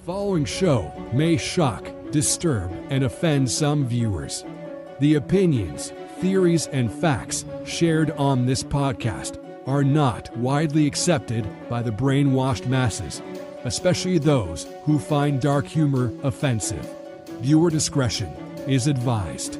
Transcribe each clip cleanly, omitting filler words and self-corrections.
Following show may shock, disturb, and offend some viewers. The opinions, theories, and facts shared on this podcast are not widely accepted by the brainwashed masses, especially those who find dark humor offensive. Viewer discretion is advised.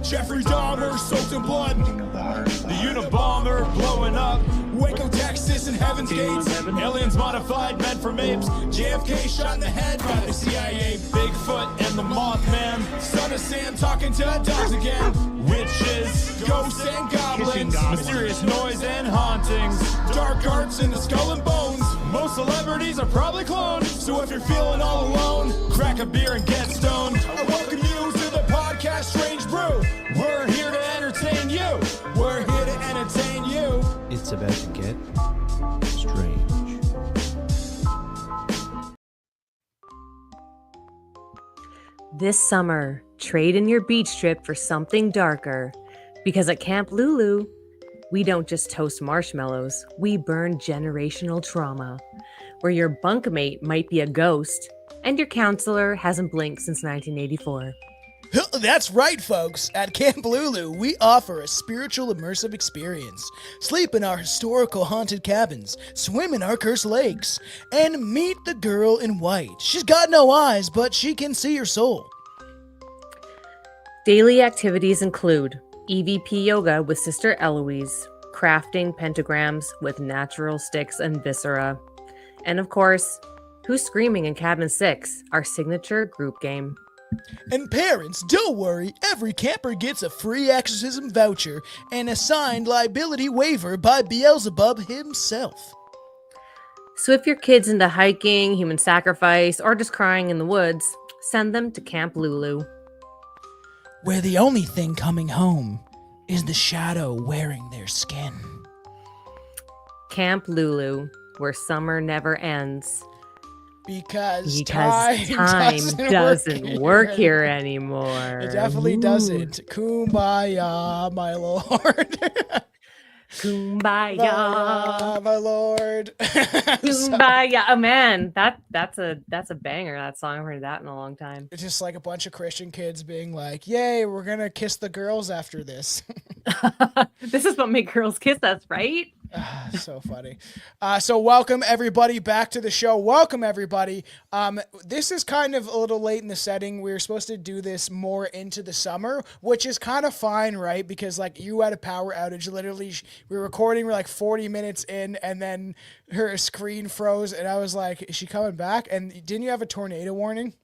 Jeffrey Dahmer soaked in blood. The Unabomber blowing up. Waco, Texas, and Heaven's Gates. Aliens modified, meant from apes. JFK shot in the head by the CIA. Bigfoot and the Mothman. Son of Sam talking to dogs again. Witches, ghosts, and goblins. Mysterious noise and hauntings. Dark arts in the skull and bones. Most celebrities are probably cloned. So if you're feeling all alone, crack a beer and get stoned. I welcome you to the podcast Strange Brew. We're here to entertain you. We're here to entertain you. It's about to get strange. This summer, trade in your beach trip for something darker. Because at Camp Lulu, we don't just toast marshmallows, we burn generational trauma. Where your bunkmate might be a ghost, and your counselor hasn't blinked since 1984. That's right, folks. At Camp Lulu, we offer a spiritual immersive experience. Sleep in our historical haunted cabins, swim in our cursed lakes, and meet the girl in white. She's got no eyes, but she can see your soul. Daily activities include EVP yoga with Sister Eloise, crafting pentagrams with natural sticks and viscera, and of course, Who's Screaming in Cabin 6, our signature group game. And parents, don't worry, every camper gets a free exorcism voucher and a signed liability waiver by Beelzebub himself. So if your kid's into hiking, human sacrifice, or just crying in the woods, send them to Camp Lulu. Where the only thing coming home is the shadow wearing their skin. Camp Lulu, where summer never ends. Because time doesn't work here anymore. It definitely doesn't. Kumbaya, my lord. Kumbaya, my lord. Kumbaya. Oh man, that's a banger. That song, I've heard that in a long time. It's just like a bunch of Christian kids being like, "Yay, we're gonna kiss the girls after this." This is what make girls kiss us, right? So funny. So welcome everybody back to the show. Welcome everybody. This is kind of a little late in the setting. We were supposed to do this more into the summer, which is kind of fine, right? Because like you had a power outage. Literally, we were recording, we're like 40 minutes in, and then her screen froze, and I was like, "Is she coming back?" And didn't you have a tornado warning?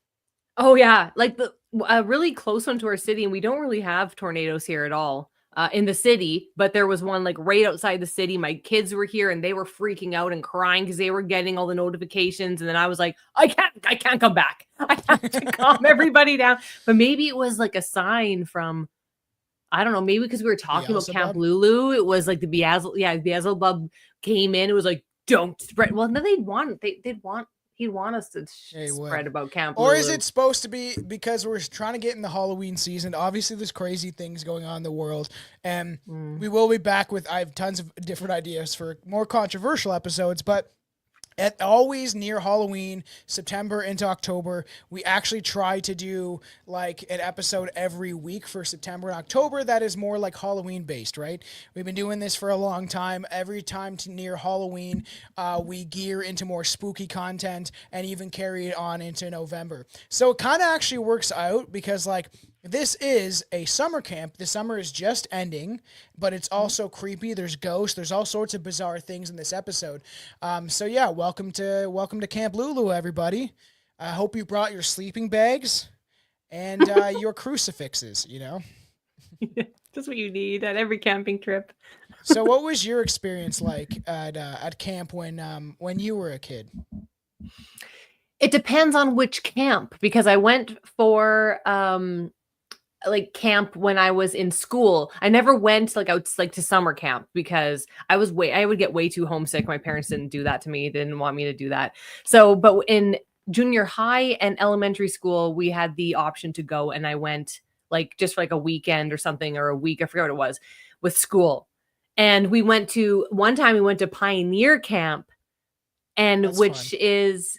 Oh yeah, like the really close one to our city, and we don't really have tornadoes here at all. In the city, but there was one like right outside the city. My kids were here and they were freaking out and crying because they were getting all the notifications. And then I was like, I can't come back. I have to calm everybody down. But maybe it was like a sign from, I don't know, maybe because we were talking about Camp Lulu. It was like the Beelzebub came in. It was like, don't spread. Well, then he'd want us to spread about Camp Lulu. Or is it supposed to be because we're trying to get in the Halloween season? Obviously, there's crazy things going on in the world, and we will be back with, I have tons of different ideas for more controversial episodes, but always near Halloween, September into October, we actually try to do like an episode every week for September and October that is more like Halloween based, right? We've been doing this for a long time. Every time near Halloween, we gear into more spooky content and even carry it on into November. So it kind of actually works out because like this is a summer camp. The summer is just ending, but it's also creepy. There's ghosts. There's all sorts of bizarre things in this episode. So yeah, welcome to Camp Lulu, everybody. I hope you brought your sleeping bags and your crucifixes. You know, that's what you need at every camping trip. So, what was your experience like at camp when you were a kid? It depends on which camp, because I went for like camp when I was in school. I never went like out like to summer camp because I would get way too homesick. My parents didn't do that to me. They didn't want me to do that. So, but in junior high and elementary school, we had the option to go, and I went like just for like a weekend or something, or a week. I forget what it was, with school. And one time we went to Pioneer Camp, and That's which fun. is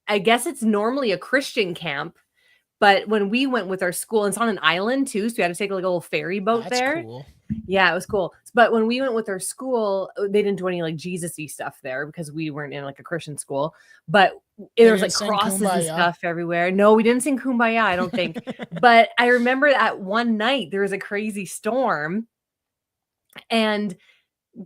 I guess it's normally a Christian camp, but when we went with our school, it's on an island too, so we had to take like a little ferry boat That's there. cool. Yeah, it was cool. But when we went with our school, they didn't do any like Jesus-y stuff there because we weren't in like a Christian school. But there was didn't like sing crosses and Kumbaya? stuff everywhere. No, we didn't sing Kumbaya, I don't think. But I remember that one night there was a crazy storm, and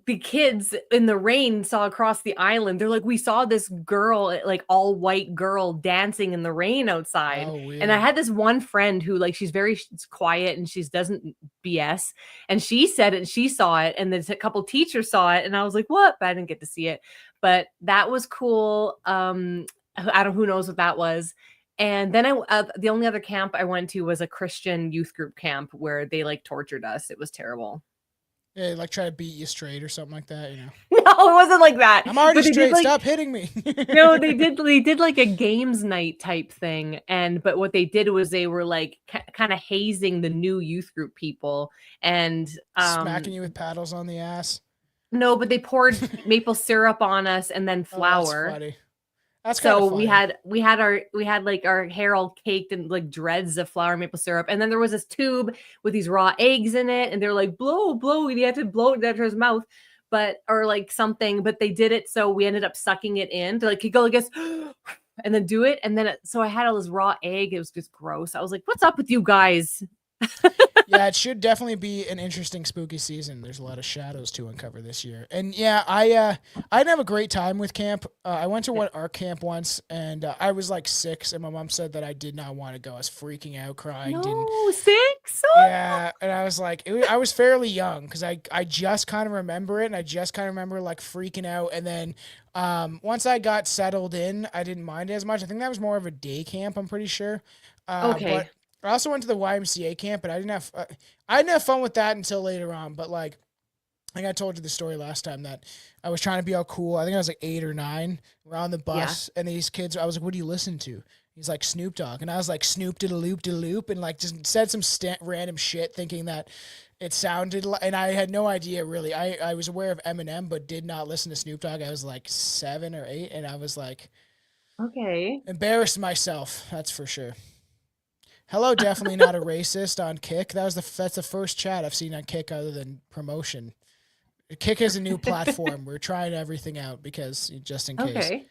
the kids in the rain saw across the island. They're like, we saw this girl, like all white girl, dancing in the rain outside. Oh, weird. And I had this one friend who, like, she's very quiet and she doesn't BS. And she said it, and she saw it, and then a couple teachers saw it, and I was like, what? But I didn't get to see it. But that was cool. I don't, who knows what that was. And then the only other camp I went to was a Christian youth group camp where they like tortured us. It was terrible. Yeah, like try to beat you straight or something like that, you know. No, it wasn't like that. I'm already But they straight. did, like, Stop hitting me. no, they did like a games night type thing, but what they did was they were like kind of hazing the new youth group people and Smacking you with paddles on the ass. no, but they poured maple syrup on us and then Oh, flour. that's funny. That's kind of So funny. we had like our hair all caked in like dreads of flour and maple syrup, and then there was this tube with these raw eggs in it, and they're like blow, and you have to blow it into his mouth, or like something. But they did it, so we ended up sucking it in. They're like, you go like this, and then do it, and then so I had all this raw egg. It was just gross. I was like, what's up with you guys? Yeah, it should definitely be an interesting spooky season. There's a lot of shadows to uncover this year. And yeah, I didn't have a great time with camp. I went to one art camp once, and I was like 6, and my mom said that I did not want to go. I was freaking out, crying. No, 6? Yeah, and I was like, I was fairly young because I just kind of remember it, and I just kind of remember like freaking out. And then once I got settled in, I didn't mind it as much. I think that was more of a day camp, I'm pretty sure. Okay. But I also went to the YMCA camp, but I didn't have fun with that until later on. But like, I think I told you the story last time that I was trying to be all cool. I think I was like 8 or 9. We're on the bus, and these kids, I was like, "What do you listen to?" He's like, "Snoop Dogg," and I was like, "Snoop de loop," and like just said some random shit, thinking that it sounded like, and I had no idea really. I was aware of Eminem, but did not listen to Snoop Dogg. I was like 7 or 8, and I was like, Okay. embarrassed myself. That's for sure. Hello, definitely not a racist on Kick. That's the first chat I've seen on Kick other than promotion. Kick is a new platform. We're trying everything out because just in case. Okay.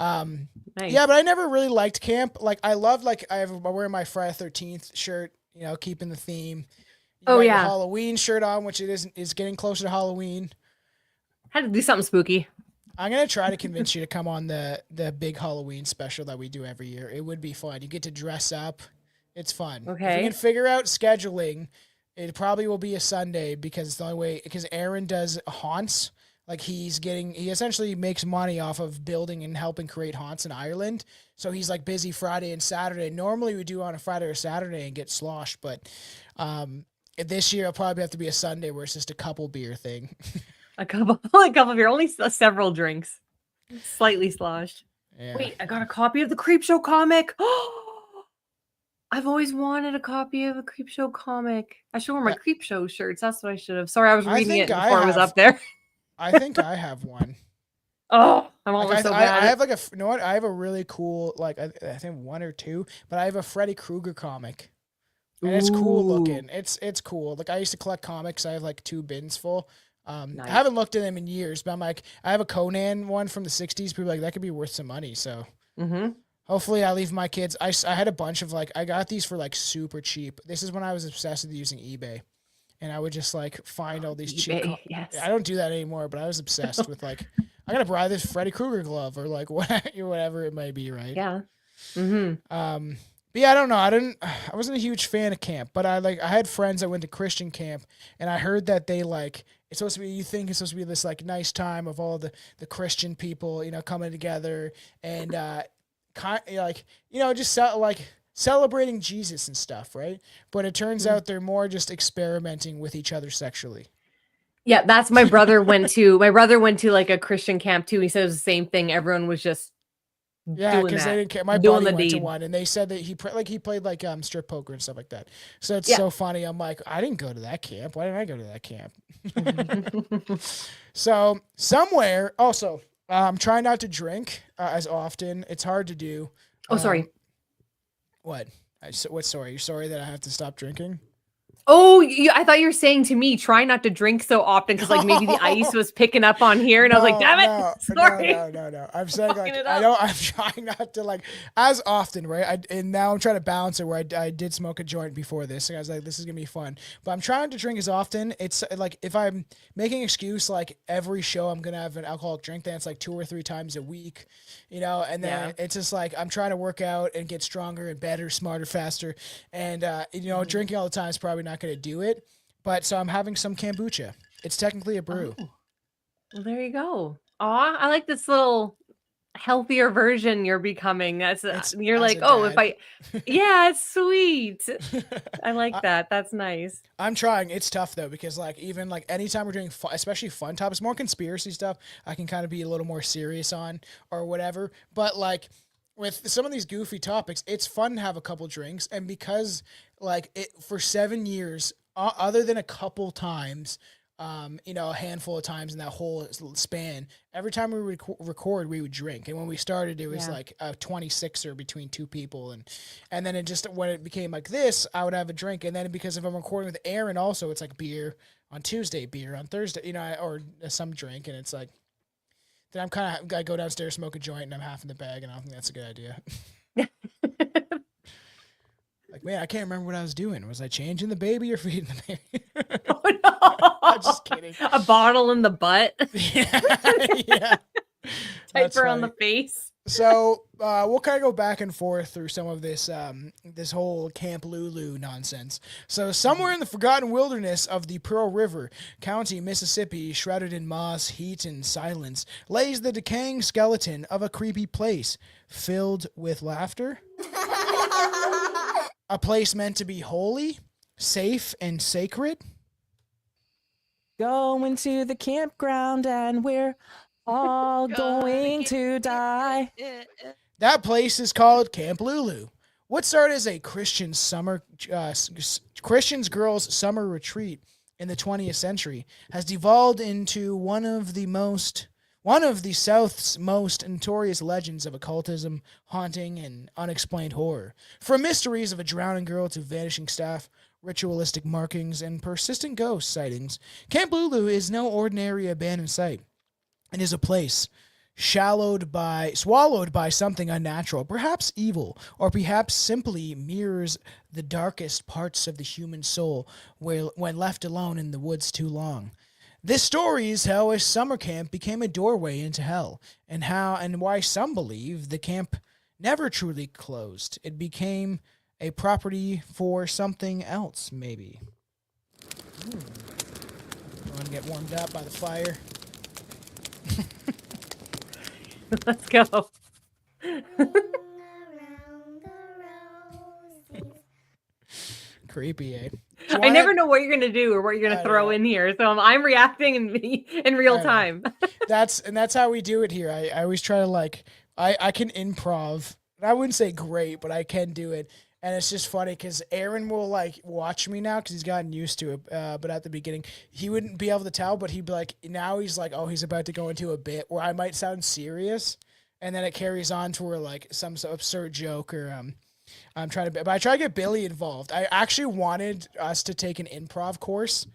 Nice. Yeah, but I never really liked camp. Like I love I'm wearing my Friday 13th shirt, you know, keeping the theme. You got your Halloween shirt on, which is getting closer to Halloween. Had to do something spooky. I'm gonna try to convince you to come on the big Halloween special that we do every year. It would be fun. You get to dress up. It's fun. Okay. If we can figure out scheduling, it probably will be a Sunday because it's the only way. Because Aaron does haunts. Like he essentially makes money off of building and helping create haunts in Ireland. So he's like busy Friday and Saturday. Normally we do on a Friday or Saturday and get sloshed, but this year it'll probably have to be a Sunday where it's just a couple beer thing. A couple beer, only several drinks, slightly sloshed. Yeah. Wait, I got a copy of the Creepshow comic. I've always wanted a copy of a Creepshow comic. I should wear my Creepshow shirts. That's what I should have. Sorry, I was reading it before it was up there. I think I have one. Oh, I want one so bad. I have like you know what? I have a really cool, like I think 1 or 2, but I have a Freddy Krueger comic. And it's cool looking. It's cool. Like I used to collect comics. I have like 2 bins full. Nice. I haven't looked at them in years, but I'm like, I have a Conan one from the 60s. People are like, that could be worth some money. So hopefully I leave my kids. I had a bunch of I got these for like super cheap. This is when I was obsessed with using eBay. And I would just like find all these cheap. Yes. I don't do that anymore, but I was obsessed with like, I gotta buy this Freddy Krueger glove or like whatever it may be, right? Yeah. But yeah, I don't know. I wasn't a huge fan of camp, but I had friends that went to Christian camp, and I heard that they it's supposed to be, you think it's supposed to be this like nice time of all the Christian people, you know, coming together and just celebrating Jesus and stuff, right? But it turns out they're more just experimenting with each other sexually. Yeah, that's my brother went to. My brother went to like a Christian camp too. He said it was the same thing. Everyone was just because they didn't care. My buddy went to one, and they said that he played like strip poker and stuff like that. So it's so funny. I'm like, I didn't go to that camp. Why didn't I go to that camp? So somewhere also, I'm trying not to drink as often. It's hard to do. Oh, sorry. What? What story? You're sorry that I have to stop drinking? Oh, I thought you were saying to me, try not to drink so often because like maybe the ice was picking up on here, and I was like, damn it, sorry. No. I'm saying like I'm trying not to like as often, right? And now I'm trying to balance it where I did smoke a joint before this, and I was like, this is gonna be fun. But I'm trying to drink as often. It's like if I'm making an excuse, like every show I'm gonna have an alcoholic drink, then it's like 2 or 3 times a week, and then it's just like I'm trying to work out and get stronger and better, smarter, faster, and drinking all the time is probably not going to do it, but so I'm having some kombucha. It's technically a brew. Oh. Well, there you go. Aw, I like this little healthier version you're becoming. You're like, yeah, it's sweet. I like that. That's nice. I'm trying. It's tough though, because like even like anytime we're doing especially fun topics, more conspiracy stuff, I can kind of be a little more serious on or whatever. But like with some of these goofy topics, it's fun to have a couple drinks, and because like for 7 years, other than a couple times, a handful of times in that whole span, every time we would record, we would drink. And when we started, it was like a 26er between 2 people, and then it just when it became like this, I would have a drink, and then because if I'm recording with Aaron, also it's like beer on Tuesday, beer on Thursday, or some drink, and it's like. Then I go downstairs, smoke a joint, and I'm half in the bag, and I don't think that's a good idea. Like, man, I can't remember what I was doing. Was I changing the baby or feeding the baby? Oh, no. I'm just kidding. A bottle in the butt. Yeah. Diaper on the face. So we'll kind of go back and forth through some of this this whole Camp Lulu nonsense. So somewhere in the forgotten wilderness of the Pearl River, County, Mississippi, shrouded in moss, heat, and silence, lays the decaying skeleton of a creepy place filled with laughter. A place meant to be holy, safe, and sacred. Going to the campground and we're all going to die. That place is called Camp Lulu. What started as a Christians girls summer retreat in the 20th century has devolved into one of the South's most notorious legends of occultism, haunting, and unexplained horror. From mysteries of a drowning girl to vanishing staff, ritualistic markings, and persistent ghost sightings, Camp Lulu is no ordinary abandoned site. It is a place swallowed by something unnatural, perhaps evil, or perhaps simply mirrors the darkest parts of the human soul when left alone in the woods too long. This story is how a summer camp became a doorway into hell, and why some believe the camp never truly closed. It became a property for something else, maybe. I want to get warmed up by the fire. Let's go. Creepy, eh? I never know what you're gonna do or what you're gonna throw in here, so I'm reacting in real time. That's how we do it here. I always try to I can improv. I wouldn't say great, but I can do it. And it's just funny because Aaron will watch me now because he's gotten used to it. But at the beginning, he wouldn't be able to tell. But he'd be like, now he's like, oh, he's about to go into a bit where I might sound serious, and then it carries on to where some absurd joke or I try to get Billy involved. I actually wanted us to take an improv course.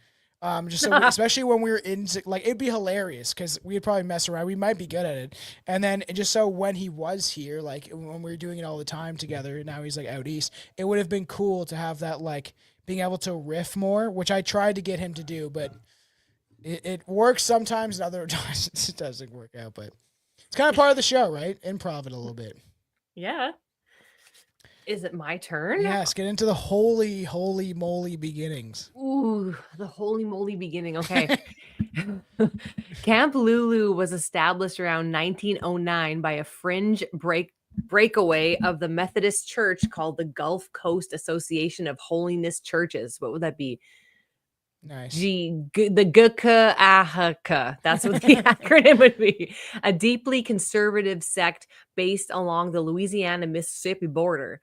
Just so especially when we were it'd be hilarious because we'd probably mess around. We might be good at it. And then just so when he was here, when we were doing it all the time together, and now he's out east, it would have been cool to have that being able to riff more, which I tried to get him to do, but it works sometimes and other times it doesn't work out. But it's kind of part of the show, right? Improv it a little bit. Yeah. Is it my turn? Yes, get into the holy moly beginnings. Ooh, the holy moly beginning. Okay. Camp Lulu was established around 1909 by a fringe breakaway of the Methodist Church called the Gulf Coast Association of Holiness Churches. What would that be? Nice. The GKAHK. That's what the acronym would be. A deeply conservative sect based along the Louisiana-Mississippi border.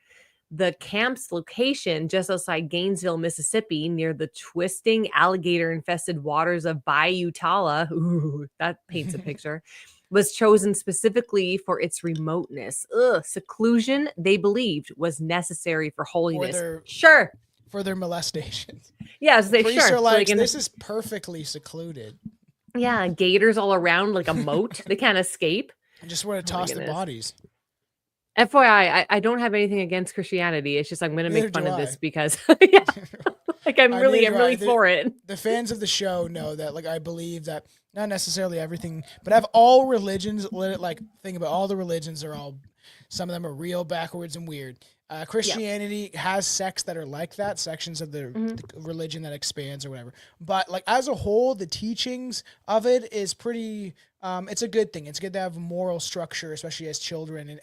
The camp's location just outside Gainesville, Mississippi, near the twisting, alligator-infested waters of Bayou Tala, ooh, that paints a picture, was chosen specifically for its remoteness. Seclusion, they believed, was necessary for holiness. For their molestations. Yeah, so they Priests sure. are like, so this is perfectly secluded. Yeah, gators all around like a moat. They can't escape. I just want to toss the bodies. FYI, I don't have anything against Christianity. It's just I'm going to make fun of this because like I'm really for it. The fans of the show know that like I believe that not necessarily everything, but have all religions like think about all the religions are all some of them are real backwards and weird. Christianity has sects that are like that, sections of the religion that expands or whatever. But like as a whole, the teachings of it is pretty. It's a good thing. It's good to have moral structure, especially as children, and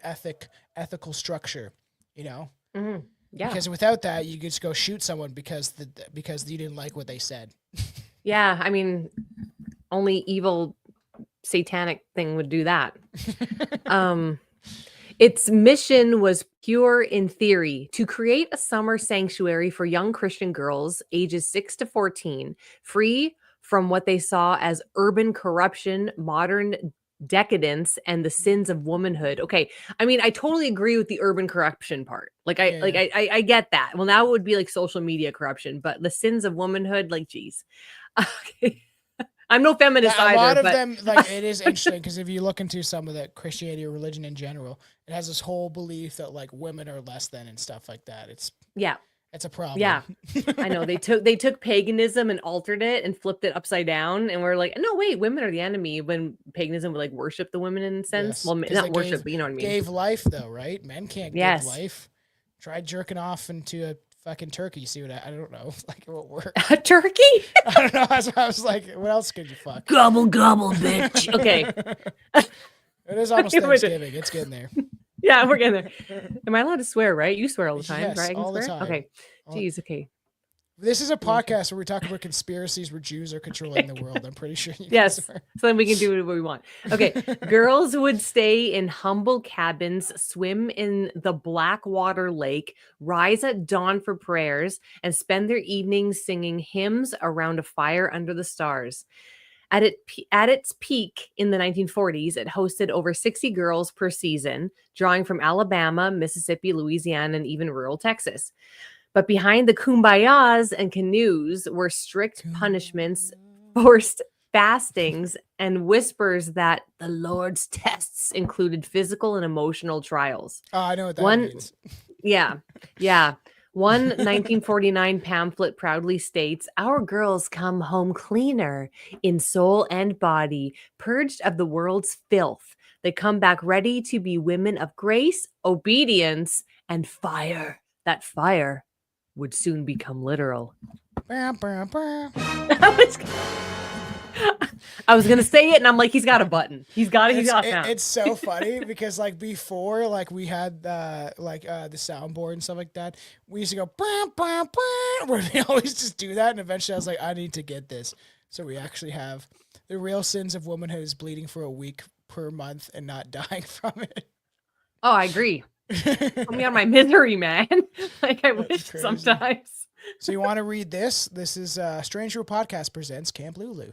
ethical structure. You know. Mm-hmm. Yeah. Because without that, you just go shoot someone because you didn't like what they said. Yeah, I mean, only evil satanic thing would do that. Its mission was pure in theory, to create a summer sanctuary for young Christian girls ages 6 to 14, free from what they saw as urban corruption, modern decadence, and the sins of womanhood. Okay, I mean, I totally agree with the urban corruption part. I get that. Well, now it would be like social media corruption, but the sins of womanhood, like, geez. Okay. I'm no feminist either. A lot of them, like, it is interesting because if you look into some of the Christianity or religion in general, it has this whole belief that like women are less than and stuff like that. It's a problem. Yeah, I know they took paganism and altered it and flipped it upside down, and we're like, no, wait, women are the enemy. When paganism would like worship the women in a sense. Yes, well, not worship, but you know what I mean. Gave life though, right? Men can't give life. Try jerking off into a fucking turkey. See what I don't know. Like it won't work. A turkey? I don't know. I was like, what else could you fuck? Gobble gobble, bitch. Okay. It is almost Thanksgiving. It's getting there. Yeah, we're getting there. Am I allowed to swear, right? You swear all the time, yes, right? I can all swear? the time. Okay. Jeez, okay. This is a podcast where we talk about conspiracies where Jews are controlling the world. I'm pretty sure you yes. Swear. So then we can do what we want. Okay. Girls would stay in humble cabins, swim in the Blackwater Lake, rise at dawn for prayers, and spend their evenings singing hymns around a fire under the stars. At its peak in the 1940s, it hosted over 60 girls per season, drawing from Alabama, Mississippi, Louisiana, and even rural Texas. But behind the kumbayas and canoes were strict punishments, forced fastings, and whispers that the Lord's tests included physical and emotional trials. Oh, I know what that means. Yeah. One 1949 pamphlet proudly states, "Our girls come home cleaner in soul and body, purged of the world's filth. They come back ready to be women of grace, obedience, and fire. That fire would soon become literal." I was gonna say it, and I'm like, he's got a button. He's got it. It's so funny because like before, like we had the soundboard and stuff like that. We used to go where they always just do that, and eventually I was like, I need to get this. So we actually have the real sins of womanhood is bleeding for a week per month and not dying from it. Oh, I agree. Put me on my misery, man. Like I wish sometimes. So you want to read this? This is Strange Rule Podcast presents Camp Lulu.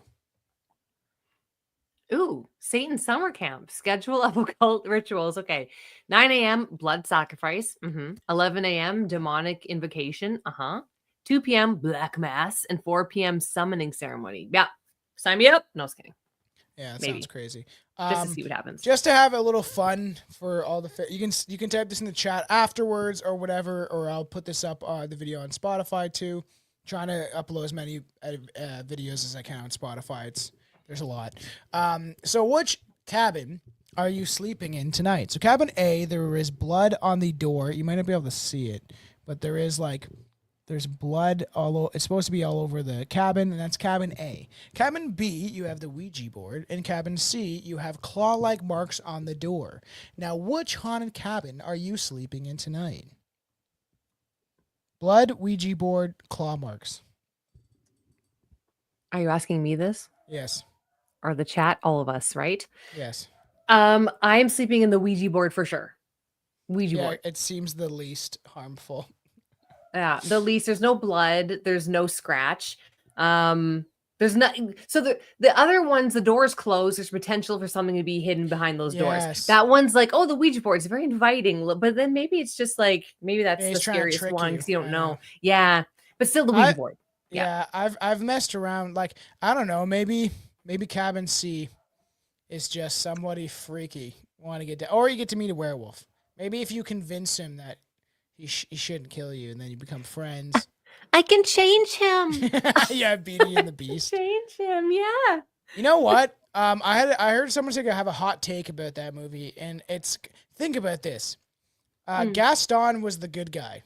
Ooh, Satan summer camp. Schedule of occult rituals. Okay. 9 a.m. blood sacrifice. 11 a.m. demonic invocation. 2 p.m. black mass. And 4 p.m. summoning ceremony. Yeah. Sign me up. No, I was kidding. Yeah, that sounds crazy. Just to see what happens. Just to have a little fun for all the you can type this in the chat afterwards or whatever, or I'll put this up the video on Spotify too. Trying to upload as many videos as I can on Spotify. There's a lot. So which cabin are you sleeping in tonight? So cabin A, there is blood on the door. You might not be able to see it, but there's blood it's supposed to be all over the cabin, and that's cabin A. Cabin B, you have the Ouija board, and cabin C, you have claw-like marks on the door. Now, which haunted cabin are you sleeping in tonight? Blood, Ouija board, claw marks. Are you asking me this? Yes. Or the chat? All of us, right? Yes. I'm sleeping in the Ouija board for sure. Ouija board. It seems the least harmful. Yeah, the least. There's no blood. There's no scratch. There's There's not. So the other ones, the doors closed. There's potential for something to be hidden behind those doors. Yes. That one's like, oh, the Ouija board is very inviting. But then maybe it's just like, maybe that's Yeah, the he's trying to scariest trick one you. because you don't I know. know. Yeah. But still the Ouija board. Yeah, I've messed around. Like, I don't know, maybe Cabin C is just somebody freaky want to get down, or you get to meet a werewolf. Maybe if you convince him that he shouldn't kill you, and then you become friends. I can change him. Yeah, Beauty and the Beast. Change him. Yeah. You know what? I heard someone say I have a hot take about that movie, and think about this. Gaston was the good guy.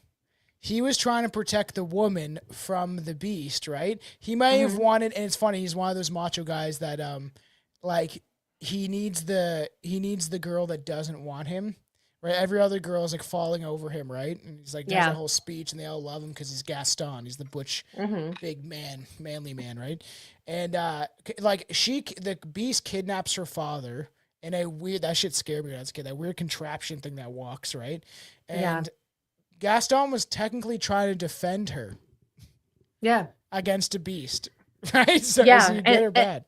He was trying to protect the woman from the beast, right? He may have wanted, and it's funny, he's one of those macho guys that like he needs the girl that doesn't want him. Right, every other girl is like falling over him, right? And he's like does a whole speech, and they all love him because he's Gaston. He's the butch, big man, manly man, right? And like the beast kidnaps her father, and that shit scared me when I was a kid. That weird contraption thing that walks, right? And Gaston was technically trying to defend her, against a beast, right? So is he good or bad?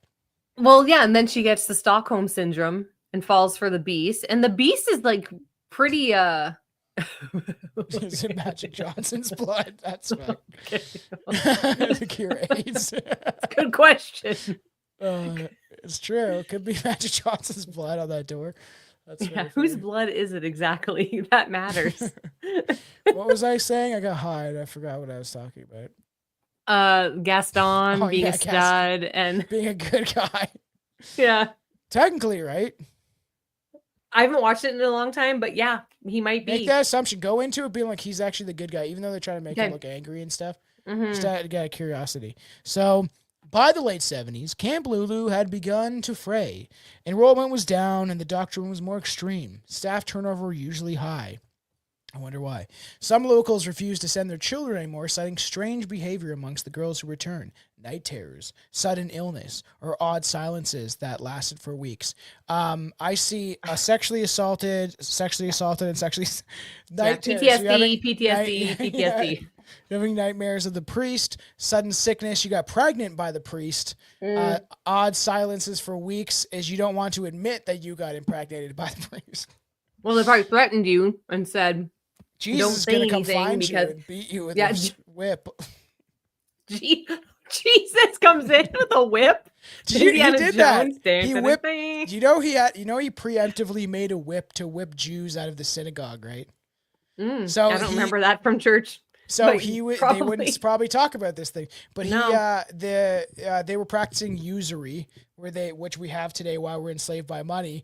Well, yeah, and then she gets the Stockholm syndrome and falls for the beast, and the beast is like pretty Is it Magic Johnson's blood? That's right. To cure AIDS. Good question. It's true. It could be Magic Johnson's blood on that door. That's whose blood is it exactly? That matters. What was I saying? I got high and I forgot what I was talking about. Gaston being a stud and being a good guy. Yeah. Technically, right? I haven't watched it in a long time, but yeah, he might be. Make that assumption. Go into it being like he's actually the good guy, even though they're trying to make him look angry and stuff. Just out of curiosity. So, by the late 70s, Camp Lulu had begun to fray. Enrollment was down and the doctrine was more extreme. Staff turnover were usually high. I wonder why. Some locals refused to send their children anymore, citing strange behavior amongst the girls who returned. Night terrors, sudden illness, or odd silences that lasted for weeks. I see sexually assaulted, and sexually night terrors. PTSD. You're having nightmares of the priest, sudden sickness. You got pregnant by the priest. Odd silences for weeks, as you don't want to admit that you got impregnated by the priest. Well, they probably threatened you and said, Jesus is going to come find you and beat you with a whip. Jesus comes in with a whip. He did that. He whipped. He preemptively made a whip to whip Jews out of the synagogue, right? So I don't remember that from church. So they wouldn't probably talk about this thing, but they were practicing usury, which we have today while we're enslaved by money.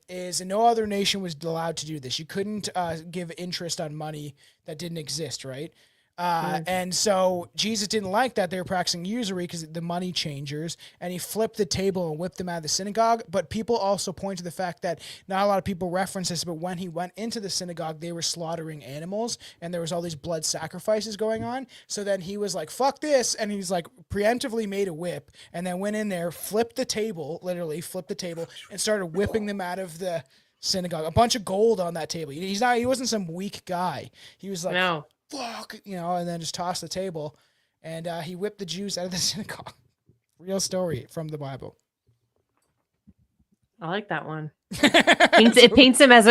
Is no other nation was allowed to do this. You couldn't give interest on money that didn't exist, right? And so Jesus didn't like that they were practicing usury because the money changers, and he flipped the table and whipped them out of the synagogue. But people also point to the fact that not a lot of people reference this, but when he went into the synagogue, they were slaughtering animals and there was all these blood sacrifices going on. So then he was like, fuck this. And he's like preemptively made a whip and then went in there, literally flipped the table and started whipping them out of the synagogue. A bunch of gold on that table. He wasn't some weak guy. He was like, no. Fuck, and then just tossed the table, and he whipped the Jews out of the synagogue. Real story from the Bible. I like that one. It paints him as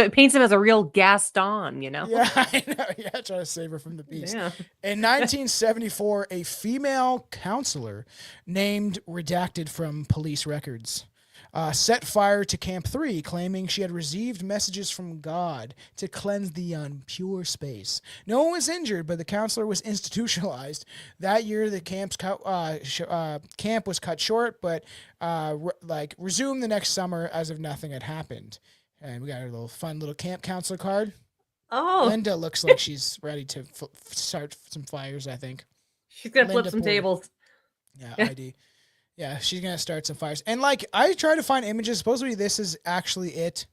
a real Gaston, Yeah, I know. Yeah, trying to save her from the beast. Yeah. In 1974, a female counselor named redacted from police records set fire to Camp 3, claiming she had received messages from God to cleanse the impure space. No one was injured, but the counselor was institutionalized. That year, the camp was cut short, but resumed the next summer as if nothing had happened. And we got a fun little camp counselor card. Oh, Linda looks like she's ready to start some fires, I think. She's going to flip some tables. Yeah, ID. Yeah, she's going to start some fires. And, I tried to find images. Supposedly this is actually it.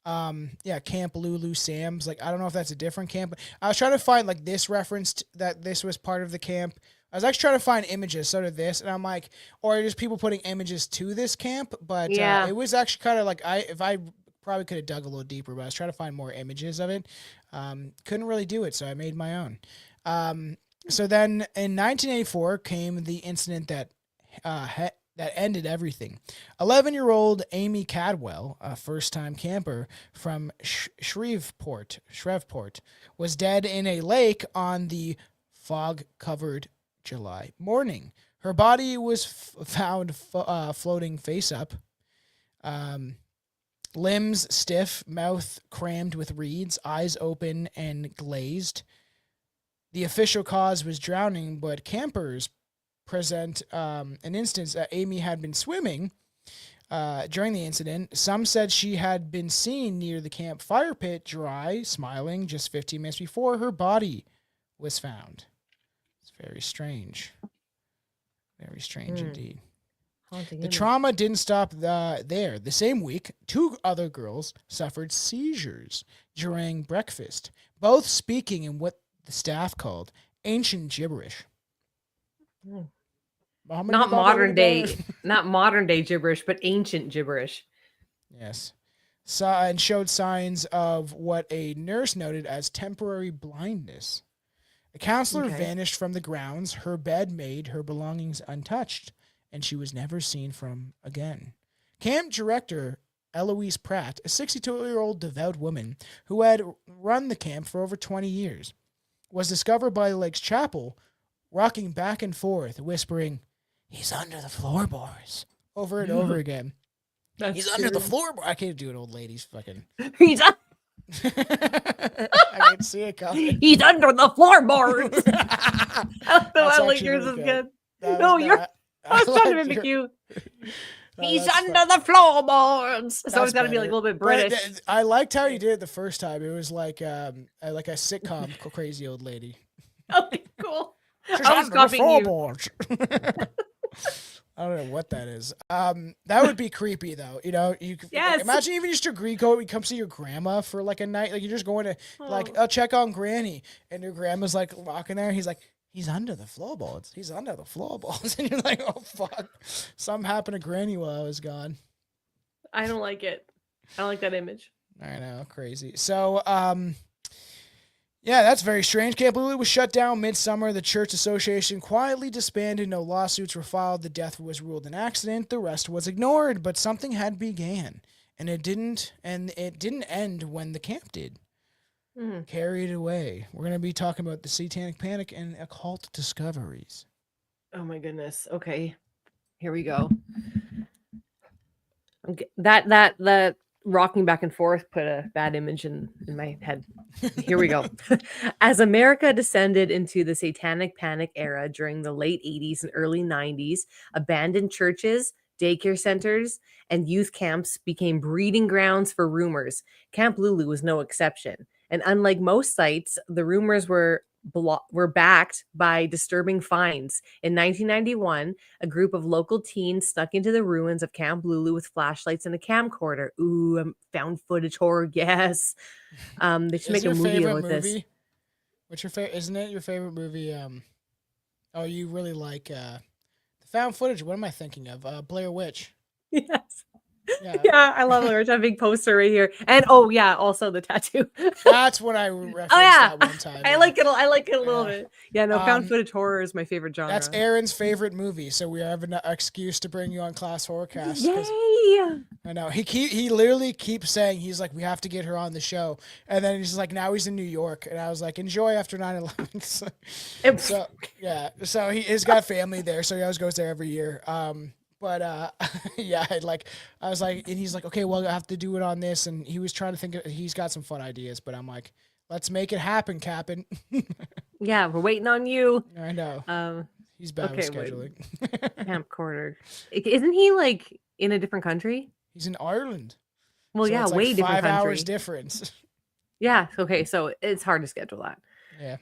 Camp Lulu Sam's. I don't know if that's a different camp. But I was trying to find, this referenced that this was part of the camp. I was actually trying to find images, so did this. And I'm like, or just people putting images to this camp. But it was actually kind of if I probably could have dug a little deeper, but I was trying to find more images of it. Couldn't really do it, so I made my own. So then in 1984 came the incident that that ended everything. 11-year-old Amy Cadwell, a first-time camper from Shreveport, was dead in a lake on the fog-covered July morning. Her body was found floating face up, limbs stiff, mouth crammed with reeds, eyes open and glazed. The official cause was drowning, but campers present an instance that Amy had been swimming during the incident. Some said she had been seen near the camp fire pit, dry, smiling, just 15 minutes before her body was found. It's very strange. Very strange indeed. The trauma didn't stop there. The same week, 2 other girls suffered seizures during breakfast, both speaking in what the staff called ancient gibberish. Not modern day gibberish, but ancient gibberish. Yes. And showed signs of what a nurse noted as temporary blindness. A counselor vanished from the grounds, her bed made, her belongings untouched, and she was never seen from again. Camp director Eloise Pratt, a 62-year-old devout woman who had run the camp for over 20 years, was discovered by the lake's chapel, rocking back and forth, whispering, "He's under the floorboards," over and over again. He's under the floorboard. I can't do it, old ladies. Fucking. He's I can see it coming. He's under the floorboards. I like yours is good. No, I was trying to make you. He's under the floorboards. So it's got to be like a little bit British. I liked how you did it the first time. It was like a sitcom, crazy old lady. Okay, cool. I was copying you. I don't know what that is. That would be creepy though. You know, imagine even just you come see your grandma for like a night. Like you're just going to I'll check on Granny, and your grandma's like walking there. He's like, he's under the floorboards. He's under the floorboards, and you're like, oh fuck, something happened to Granny while I was gone. I don't like it. I don't like that image. I know, crazy. So, yeah, that's very strange. Camp Lulu was shut down midsummer. The church association quietly disbanded. No lawsuits were filed. The death was ruled an accident. The rest was ignored. But something had began, and it didn't end when the camp did. Carried away. We're gonna be talking about the Satanic Panic and occult discoveries. Oh my goodness. Okay, here we go. Okay, that rocking back and forth put a bad image in my head. Here we go. As America descended into the Satanic Panic era during the late 80s and early 90s, abandoned churches, daycare centers, and youth camps became breeding grounds for rumors. Camp Lulu was no exception. And unlike most sites, the rumors were backed by disturbing finds. In 1991, a group of local teens snuck into the ruins of Camp Lulu with flashlights and a camcorder. Ooh, found footage horror. Yes. They should make a movie about this. What's your favorite? Isn't it your favorite movie? Oh, you really like the found footage. What am I thinking of? Blair Witch. Yes. Yeah, I love it. There's a big poster right here, and also the tattoo. That's what I referenced that one time. I like it. I like it a little bit. Yeah, no, found footage horror is my favorite genre. That's Aaron's favorite movie, so we have an excuse to bring you on Class Horrorcast. Yay! I know he literally keeps saying he's like, we have to get her on the show, and then he's like, now he's in New York, and I was like, enjoy after 9/11. So he's got family there, so he always goes there every year. But yeah, I was like, and he's like, okay, well, I have to do it on this, and he was trying to think. He's got some fun ideas, but I'm like, let's make it happen, Captain. Yeah, we're waiting on you. I know. He's bad with scheduling. Camcorder. Isn't he like in a different country? He's in Ireland. Well, so yeah, it's way like different 5 country. hours difference. Yeah. Okay, so it's hard to schedule that. Yeah.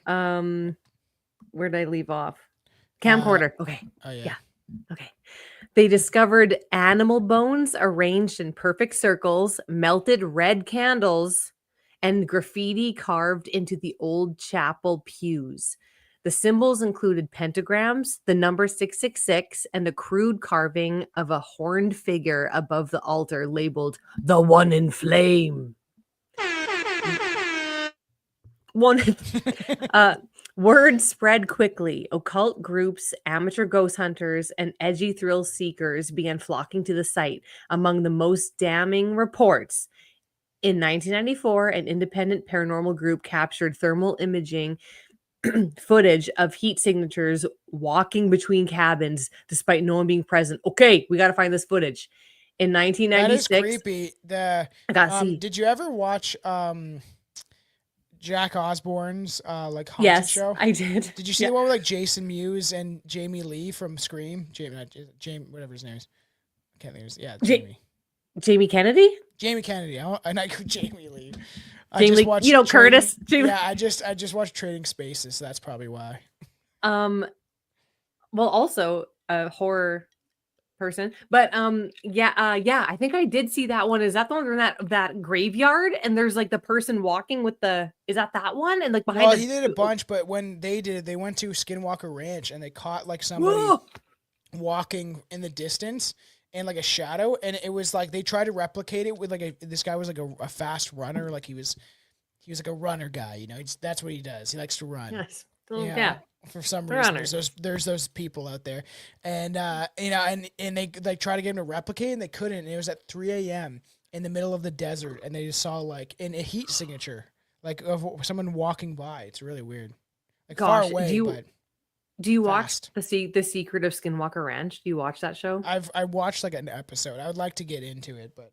Where did I leave off? Camcorder. Okay. Oh yeah. Okay. They discovered animal bones arranged in perfect circles, melted red candles, and graffiti carved into the old chapel pews. The symbols included pentagrams, the number 666, and a crude carving of a horned figure above the altar labeled "The One in Flame." Word spread quickly. Occult groups, amateur ghost hunters, and edgy thrill seekers began flocking to the site. Among the most damning reports, in 1994, an independent paranormal group captured thermal imaging footage of heat signatures walking between cabins despite no one being present. Okay, we got to find this footage. In That is 1996, creepy. The I got to see. did you ever watch Jack Osborne's like haunted Yes, show? I did. Did you see the one with like Jason Mewes and Jamie Lee from Scream? Jamie, whatever his name is. I can't think of his. Yeah, Jamie. Jamie Kennedy? Jamie Kennedy. And I Jamie Lee. Jamie Lee, you know, Curtis. Jamie. Yeah, I just watched Trading Spaces, so that's probably why. Well, also a horror person, but yeah, I think I did see that one. Is that the one in that graveyard? And there's like the person walking with the. Is that one? And like behind. Well, he did a bunch, but when they did it, they went to Skinwalker Ranch and they caught like somebody walking in the distance. And like a shadow, and it was like they tried to replicate it with like this guy was like a fast runner, like he was like a runner guy, you know. That's what he does. He likes to run. Yes. Yeah. For some reason, there's those people out there, and you know, and they like try to get him to replicate, and they couldn't. And it was at 3 a.m. in the middle of the desert, and they just saw like in a heat signature, like of someone walking by. It's really weird, like far away, but. Do you watch the Secret of Skinwalker Ranch? Do you watch that show? I watched like an episode. I would like to get into it, but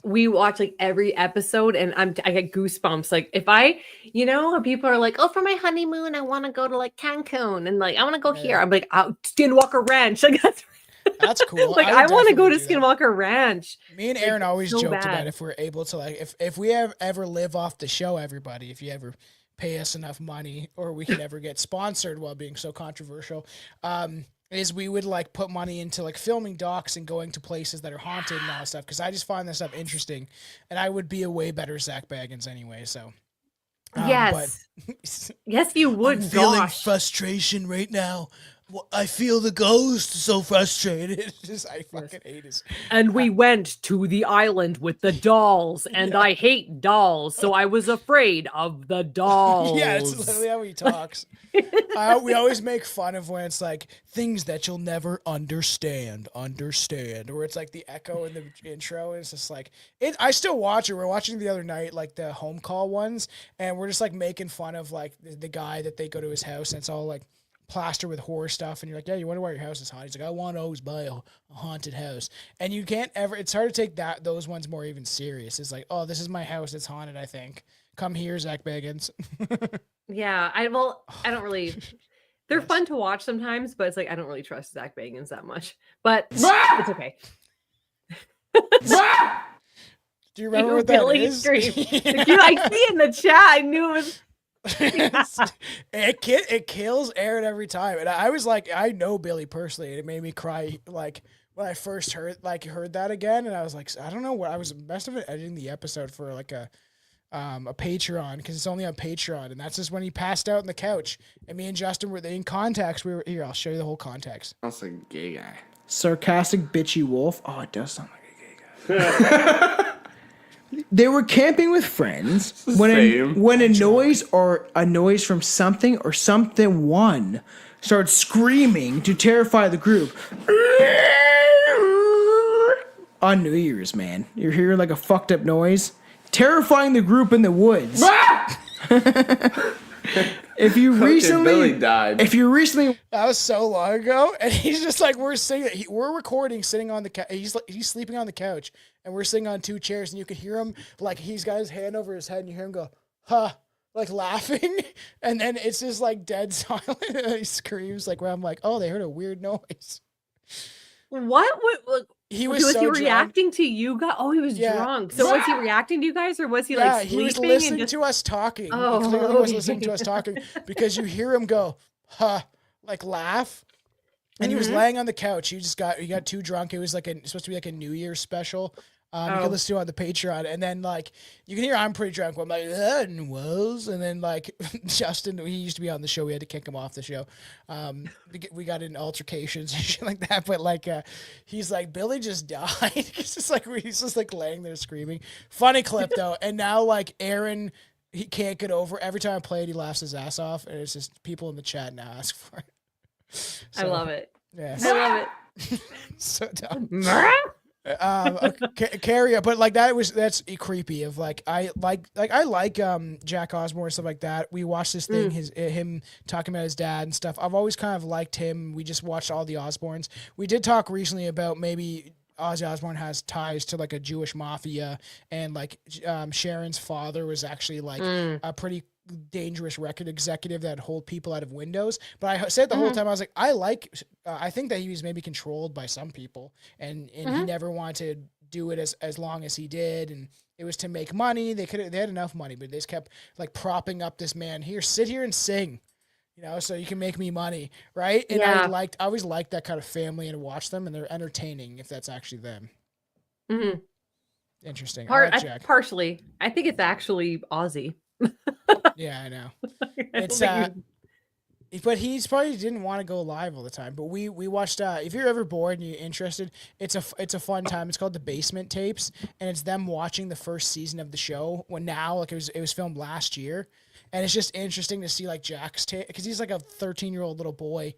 we watch like every episode, and I get goosebumps. Like if I, you know, people are like, oh, for my honeymoon, I want to go to like Cancun, and like I want to go here. I'm like, Skinwalker Ranch. Like that's cool. Like I want to go to Skinwalker Ranch. Me and Aaron always joked about if we're able to like if we ever live off the show, everybody, if you ever pay us enough money or we can ever get sponsored while being so controversial, is we would like put money into like filming docs and going to places that are haunted and all that stuff, because I just find this stuff interesting, and I would be a way better Zach Baggins anyway, so yes. But yes, you would. I'm feeling frustration right now. I feel the ghost so frustrated. I fucking hate it. And we went to the island with the dolls, and I hate dolls, so I was afraid of the dolls. Yeah, it's literally how he talks. We always make fun of when it's like things that you'll never understand, or it's like the echo in the intro. And it's just like I still watch it. We're watching the other night, like the home call ones, and we're just like making fun of like the guy that they go to his house, and it's all like plaster with horror stuff, and you're like, yeah, you wonder why your house is haunted. He's like, I want to always buy a haunted house, and you can't ever. It's hard to take those ones more even serious. It's like, oh, this is my house, it's haunted. I think. Come here, Zach Baggins. Yeah, I don't really. They're fun to watch sometimes, but it's like I don't really trust Zach Baggins that much. But it's okay. Do you remember what that is? I see in the chat. I knew it was. It kills Aaron every time, and I was like, I know Billy personally, and it made me cry like when I first heard that again, and I was like, I don't know what I was must have been editing the episode for like a Patreon, because it's only on Patreon, and that's just when he passed out on the couch, and me and Justin were in context. We were here. I'll show you the whole context. That's a gay guy. Sarcastic bitchy wolf. Oh, it does sound like a gay guy. They were camping with friends when a noise from something or someone started screaming to terrify the group. On New Year's, man, you're hearing like a fucked up noise, terrifying the group in the woods. If you recently died. That was so long ago, and he's just like, we're singing. We're recording, sitting on the couch. He's sleeping on the couch, and we're sitting on two chairs, and you can hear him like he's got his hand over his head, and you hear him go, "Huh," like laughing, and then it's just like dead silent, and he screams like, where I'm like, oh, they heard a weird noise. What? He was he reacting to you guys? Oh, he was drunk. So was he reacting to you guys, or was he like sleeping? He was listening to us talking. Oh, he clearly was listening to us talking, because you hear him go, huh, like laugh. And he was laying on the couch. He got too drunk. It was like supposed to be like a New Year's special. You can listen to it on the Patreon, and then like you can hear I'm pretty drunk. I'm like, and then like Justin, he used to be on the show. We had to kick him off the show. We got in altercations and shit like that. But like, he's like, Billy just died. He's just like laying there screaming. Funny clip though. And now like Aaron, he can't get over. Every time I play it, he laughs his ass off, and it's just people in the chat now ask for it. I love it. Yeah, I love it. so dumb. Carry, but like that's creepy. Of like I like Jack Osborne and stuff like that. We watched this thing, him talking about his dad and stuff. I've always kind of liked him. We just watched all the Osbournes. We did talk recently about maybe Ozzy Osbourne has ties to like a Jewish mafia, and like Sharon's father was actually like a pretty dangerous record executive that hold people out of windows. But I said the whole time, I was like, I think that he was maybe controlled by some people, and he never wanted to do it as long as he did, and it was to make money. They had enough money, but they just kept like propping up this man. Here, sit here and sing, so you can make me money, right? And I always liked that kind of family and watch them, and they're entertaining if that's actually them. Mm-hmm. Interesting. Partially, I think it's actually Ozzy. Yeah, I know. It's but he's probably didn't want to go live all the time. But we watched. If you're ever bored and you're interested, it's a fun time. It's called The Basement Tapes, and it's them watching the first season of the show. It was filmed last year, and it's just interesting to see like Jack's take, because he's like a 13-year-old little boy.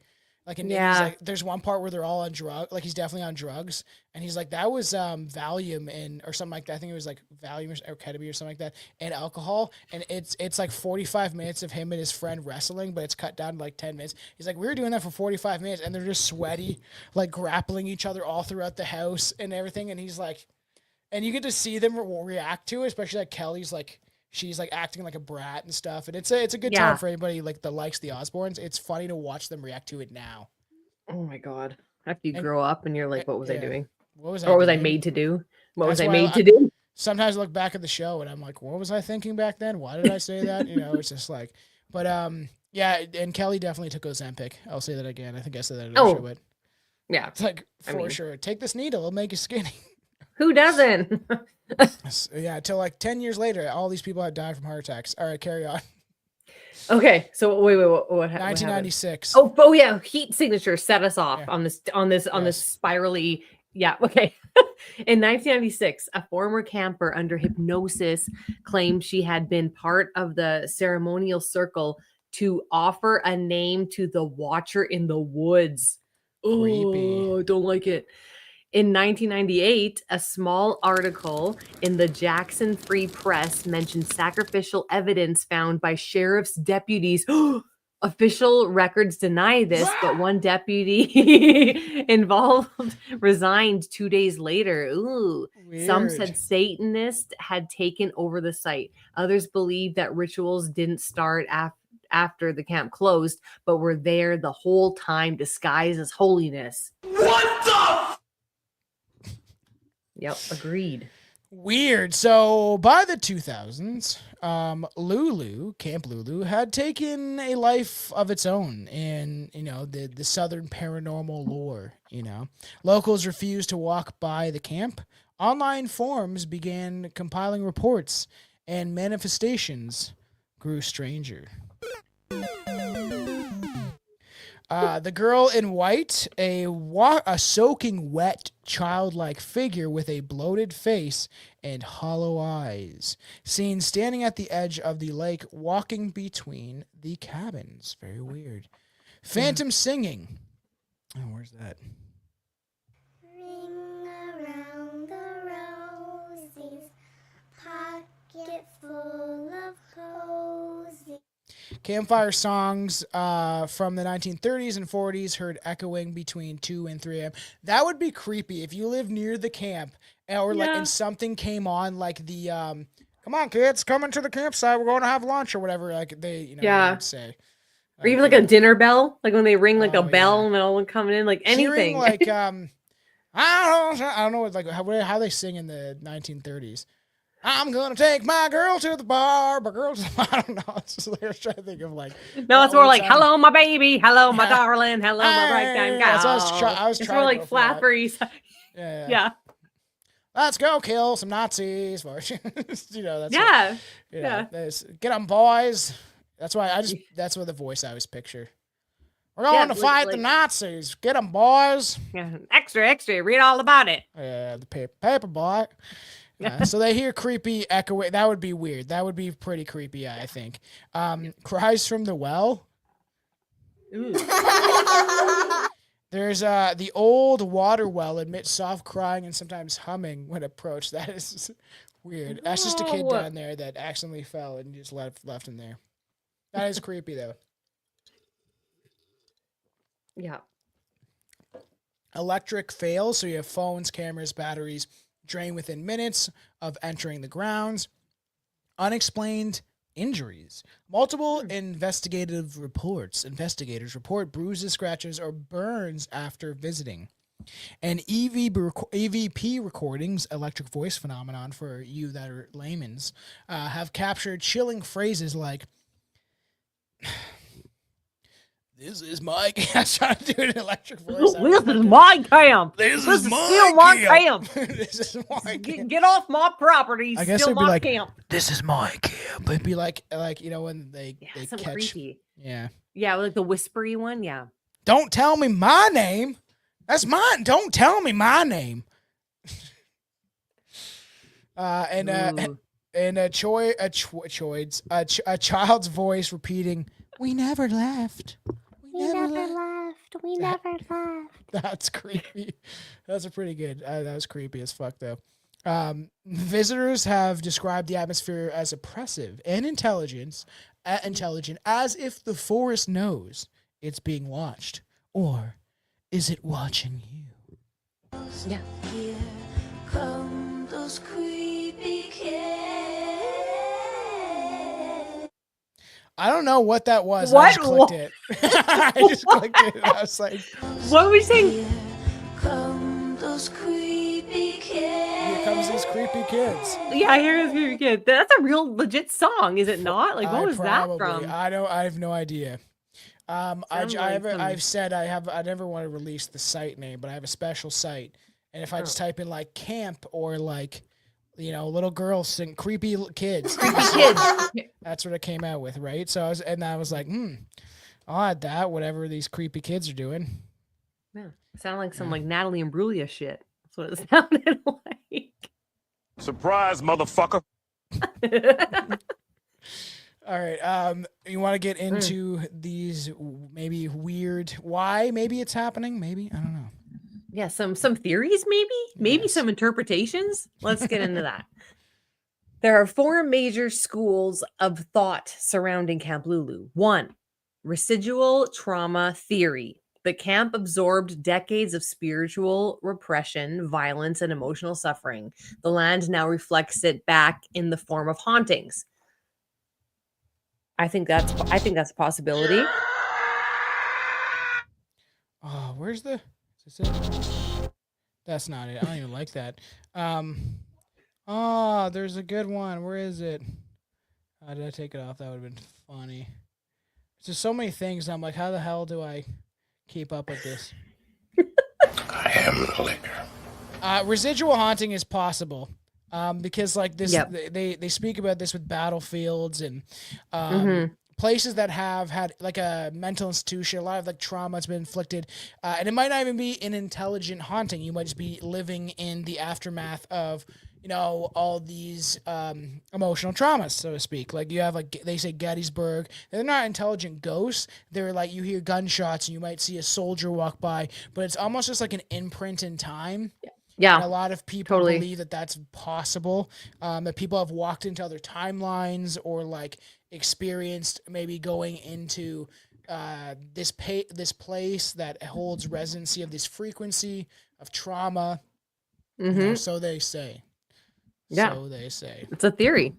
Like, and he's like, there's one part where they're all on drugs, like he's definitely on drugs, and he's like, that was Valium or something like that. I think it was like Valium or ketamine or something like that, and alcohol, and it's like 45 minutes of him and his friend wrestling, but it's cut down to like 10 minutes. He's like, we were doing that for 45 minutes, and they're just sweaty, like grappling each other all throughout the house and everything, and he's like, and you get to see them react to it, especially like Kelly's like, she's like acting like a brat and stuff, and it's a good time for anybody like that likes the Osbournes. It's funny to watch them react to it now. Oh my god! After you grow up and you're like, what was I doing? What was I made to do? What was I made to do? Sometimes I look back at the show and I'm like, what was I thinking back then? Why did I say that? It's just like, but yeah. And Kelly definitely took Ozempic. I'll say that again. I think I said that in the show, but yeah, it's like sure. Take this needle; it'll make you skinny. Who doesn't? Yeah, till like 10 years later, all these people had died from heart attacks. All right, carry on. Okay, so wait, what 1996. Oh yeah, heat signature set us off on this spirally. Yeah, okay. In 1996, a former camper under hypnosis claimed she had been part of the ceremonial circle to offer a name to the Watcher in the Woods. Creepy. Oh, don't like it. In 1998, a small article in the Jackson Free Press mentioned sacrificial evidence found by sheriff's deputies. Official records deny this, but one deputy involved resigned 2 days later. Ooh. Weird. Some said Satanists had taken over the site. Others believed that rituals didn't start after the camp closed, but were there the whole time disguised as holiness. What the? Yep, agreed. Weird. So by the 2000s, Camp Lulu had taken a life of its own in, the Southern paranormal lore, Locals refused to walk by the camp. Online forums began compiling reports, and manifestations grew stranger. The girl in white, a soaking wet childlike figure with a bloated face and hollow eyes, seen standing at the edge of the lake, walking between the cabins. Very weird. Phantom singing. Oh, where's that? Ring around the roses, pocket full of cozy. Campfire songs from the 1930s and 40s heard echoing between 2 and 3 a.m. That would be creepy if you live near the camp and something came on like the come on kids, come into the campsite, we're going to have lunch or whatever, like they would say. Or even like a dinner bell, like when they ring like a bell and no one coming in, like anything. Hearing like I don't know like how they sing in the 1930s. I'm gonna take my girl to the bar, but girls, I don't know. It's just like I was trying to think of like. No, it's more like hello, my baby, hello, my darling, hello, my right time gal. I was it's trying. More like flappers. Yeah. Let's go kill some Nazis. That's get them, boys. That's why that's what the voice I always picture. We're going to fight the Nazis. Get them, boys. Yeah, extra. Read all about it. Yeah, the paper boy. So they hear creepy echoing. That would be weird. That would be pretty creepy, I think. Cries from the well. Ooh. There's the old water well emits soft crying and sometimes humming when approached. That is weird. That's just a kid down there that accidentally fell and just left him there. That is creepy though. Yeah. Electric fails, so you have phones, cameras, batteries drain within minutes of entering the grounds. Unexplained injuries. Multiple investigators report bruises, scratches, or burns after visiting. And EVP recordings, electric voice phenomenon for you that are layman's, have captured chilling phrases like, "This is my camp." I was trying to do an electric voice. This is my camp. This is is still my camp. This is my camp. Get off my property. I guess Still it'd be my like, camp. "This is my camp." It'd be like when they Something catch. creepy. Yeah. Yeah, like the whispery one. Yeah. Don't tell me my name. That's mine. Don't tell me my name. And a child's voice repeating, "We never left. We never left. We never left. That's creepy. That's a pretty good. That was creepy as fuck though. Visitors have described the atmosphere as oppressive and intelligent, as if the forest knows it's being watched, or is it watching you? Yeah. Here come those creepy kids. I don't know what that was. What? I just clicked it. I just clicked it. I was like, What were we saying? Here come those creepy kids. "Here comes these creepy kids." Yeah, I hear this creepy kid. That's a real legit song, is it not? Like, what was that from? I have no idea. Sounds like some- I've said I never want to release the site name, but I have a special site, and if I just type in like camp or like, little girls sing creepy kids, that's what it came out with, right? So I was like, I'll add that, whatever these creepy kids are doing. Yeah. Sound like some like Natalie Imbruglia shit. That's what it sounded like. Surprise, motherfucker. All right. You want to get into these maybe weird why maybe it's happening? Maybe, I don't know. Yeah, some theories, maybe some interpretations. Let's get into that. There are 4 major schools of thought surrounding Camp Lulu. 1, residual trauma theory. The camp absorbed decades of spiritual repression, violence, and emotional suffering. The land now reflects it back in the form of hauntings. I think that's a possibility. Oh, where's the? Is this it? That's not it. I don't even like that. Oh, there's a good one. Where is it? Did I take it off? That would have been funny. There's just so many things. I'm like, how the hell do I keep up with this? I am the liquor. Residual haunting is possible. Because like this, Yep. they speak about this with battlefields and places that have had like a mental institution, a lot of like trauma that's been inflicted, and it might not even be an intelligent haunting. You might just be living in the aftermath of all these emotional traumas, so to speak. Like you have like they say Gettysburg. They're not intelligent ghosts. They're like you hear gunshots and you might see a soldier walk by, but it's almost just like an imprint in time. Yeah. And a lot of people Totally. believe that that's possible, that people have walked into other timelines or like experienced maybe going into this place that holds residency of this frequency of trauma. So they say. Yeah. So they say. It's a theory.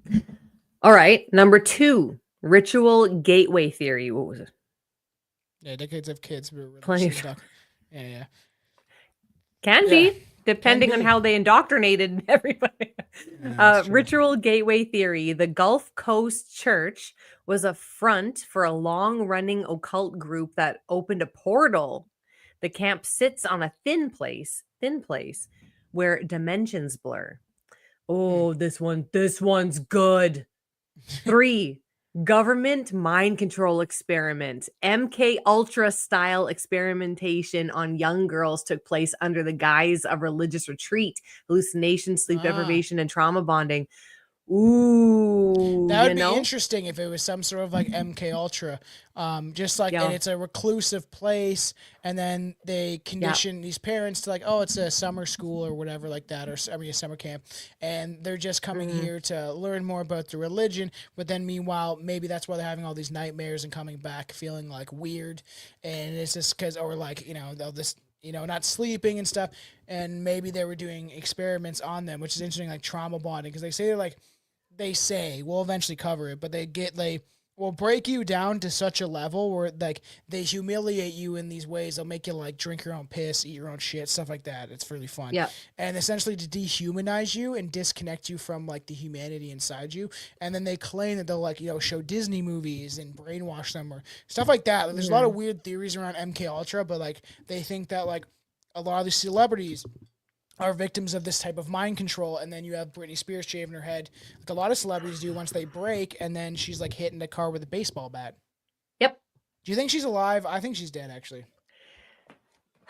All right. Number 2, ritual gateway theory. What was it? Yeah, decades of kids were really Plenty of stuck. Yeah. Can be, depending on how they indoctrinated everybody. That's true. Ritual gateway theory. The Gulf Coast Church was a front for a long-running occult group that opened a portal. The camp sits on a thin place where dimensions blur. Oh, this one's good. 3, Government mind control experiment. MK Ultra style experimentation on young girls took place under the guise of religious retreat, hallucination, sleep deprivation, and trauma bonding. Ooh, that would be interesting if it was some sort of like MK Ultra, just like, and it's a reclusive place, and then they condition these parents to like, oh, it's a summer school or whatever like that, or a summer camp, and they're just coming here to learn more about the religion. But then meanwhile, maybe that's why they're having all these nightmares and coming back feeling like weird, and it's just because, or like, they'll just, not sleeping and stuff, and maybe they were doing experiments on them, which is interesting, like trauma bonding, because they say we'll eventually cover it, but they will break you down to such a level where like they humiliate you in these ways. They'll make you like drink your own piss, eat your own shit, stuff like that. It's really fun. Yeah. And essentially to dehumanize you and disconnect you from like the humanity inside you. And then they claim that they'll like, show Disney movies and brainwash them or stuff like that. Like, there's a lot of weird theories around MK Ultra, but like they think that like a lot of these celebrities are victims of this type of mind control, and then you have Britney Spears shaving her head, like a lot of celebrities do once they break, and then she's like hitting the car with a baseball bat. Yep. Do you think she's alive? I think she's dead, actually.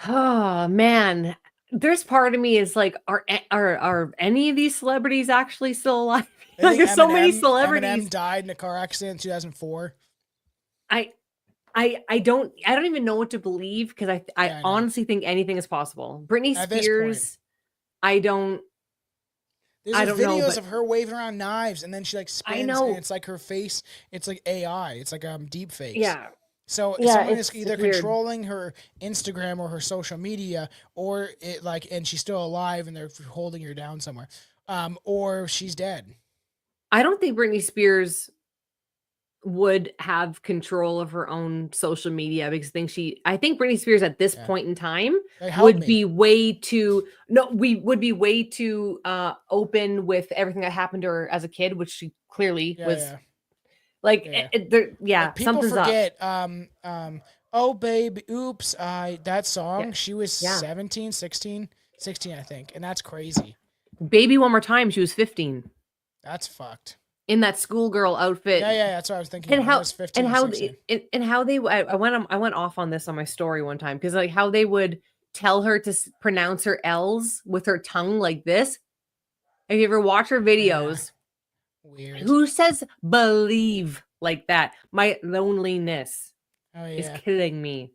Oh man, there's part of me is like, are any of these celebrities actually still alive? Like, there's so many celebrities. Eminem died in a car accident in 2004. I don't even know what to believe, because I honestly think anything is possible. Britney Spears. I don't There's videos of her waving around knives, and then she like spins, and it's like her face. It's like AI. It's like deep fakes. Yeah. So someone is either controlling her Instagram or her social media, or it like, and she's still alive, and they're holding her down somewhere, or she's dead. I don't think Britney Spears would have control of her own social media, because I think Britney Spears at this point in time would be way too open with everything that happened to her as a kid, which she clearly was. Like, like people something's forget, up. Oh baby, oops, that song, she was 16, I think, and that's crazy. Baby One More Time, she was 15. That's fucked. In that schoolgirl outfit. Yeah, that's what I was thinking. And how, was 15 and how they, I went off on this on my story one time, because like how they would tell her to pronounce her L's with her tongue like this. Have you ever watched her videos? Weird. Who says believe like that? My loneliness is killing me.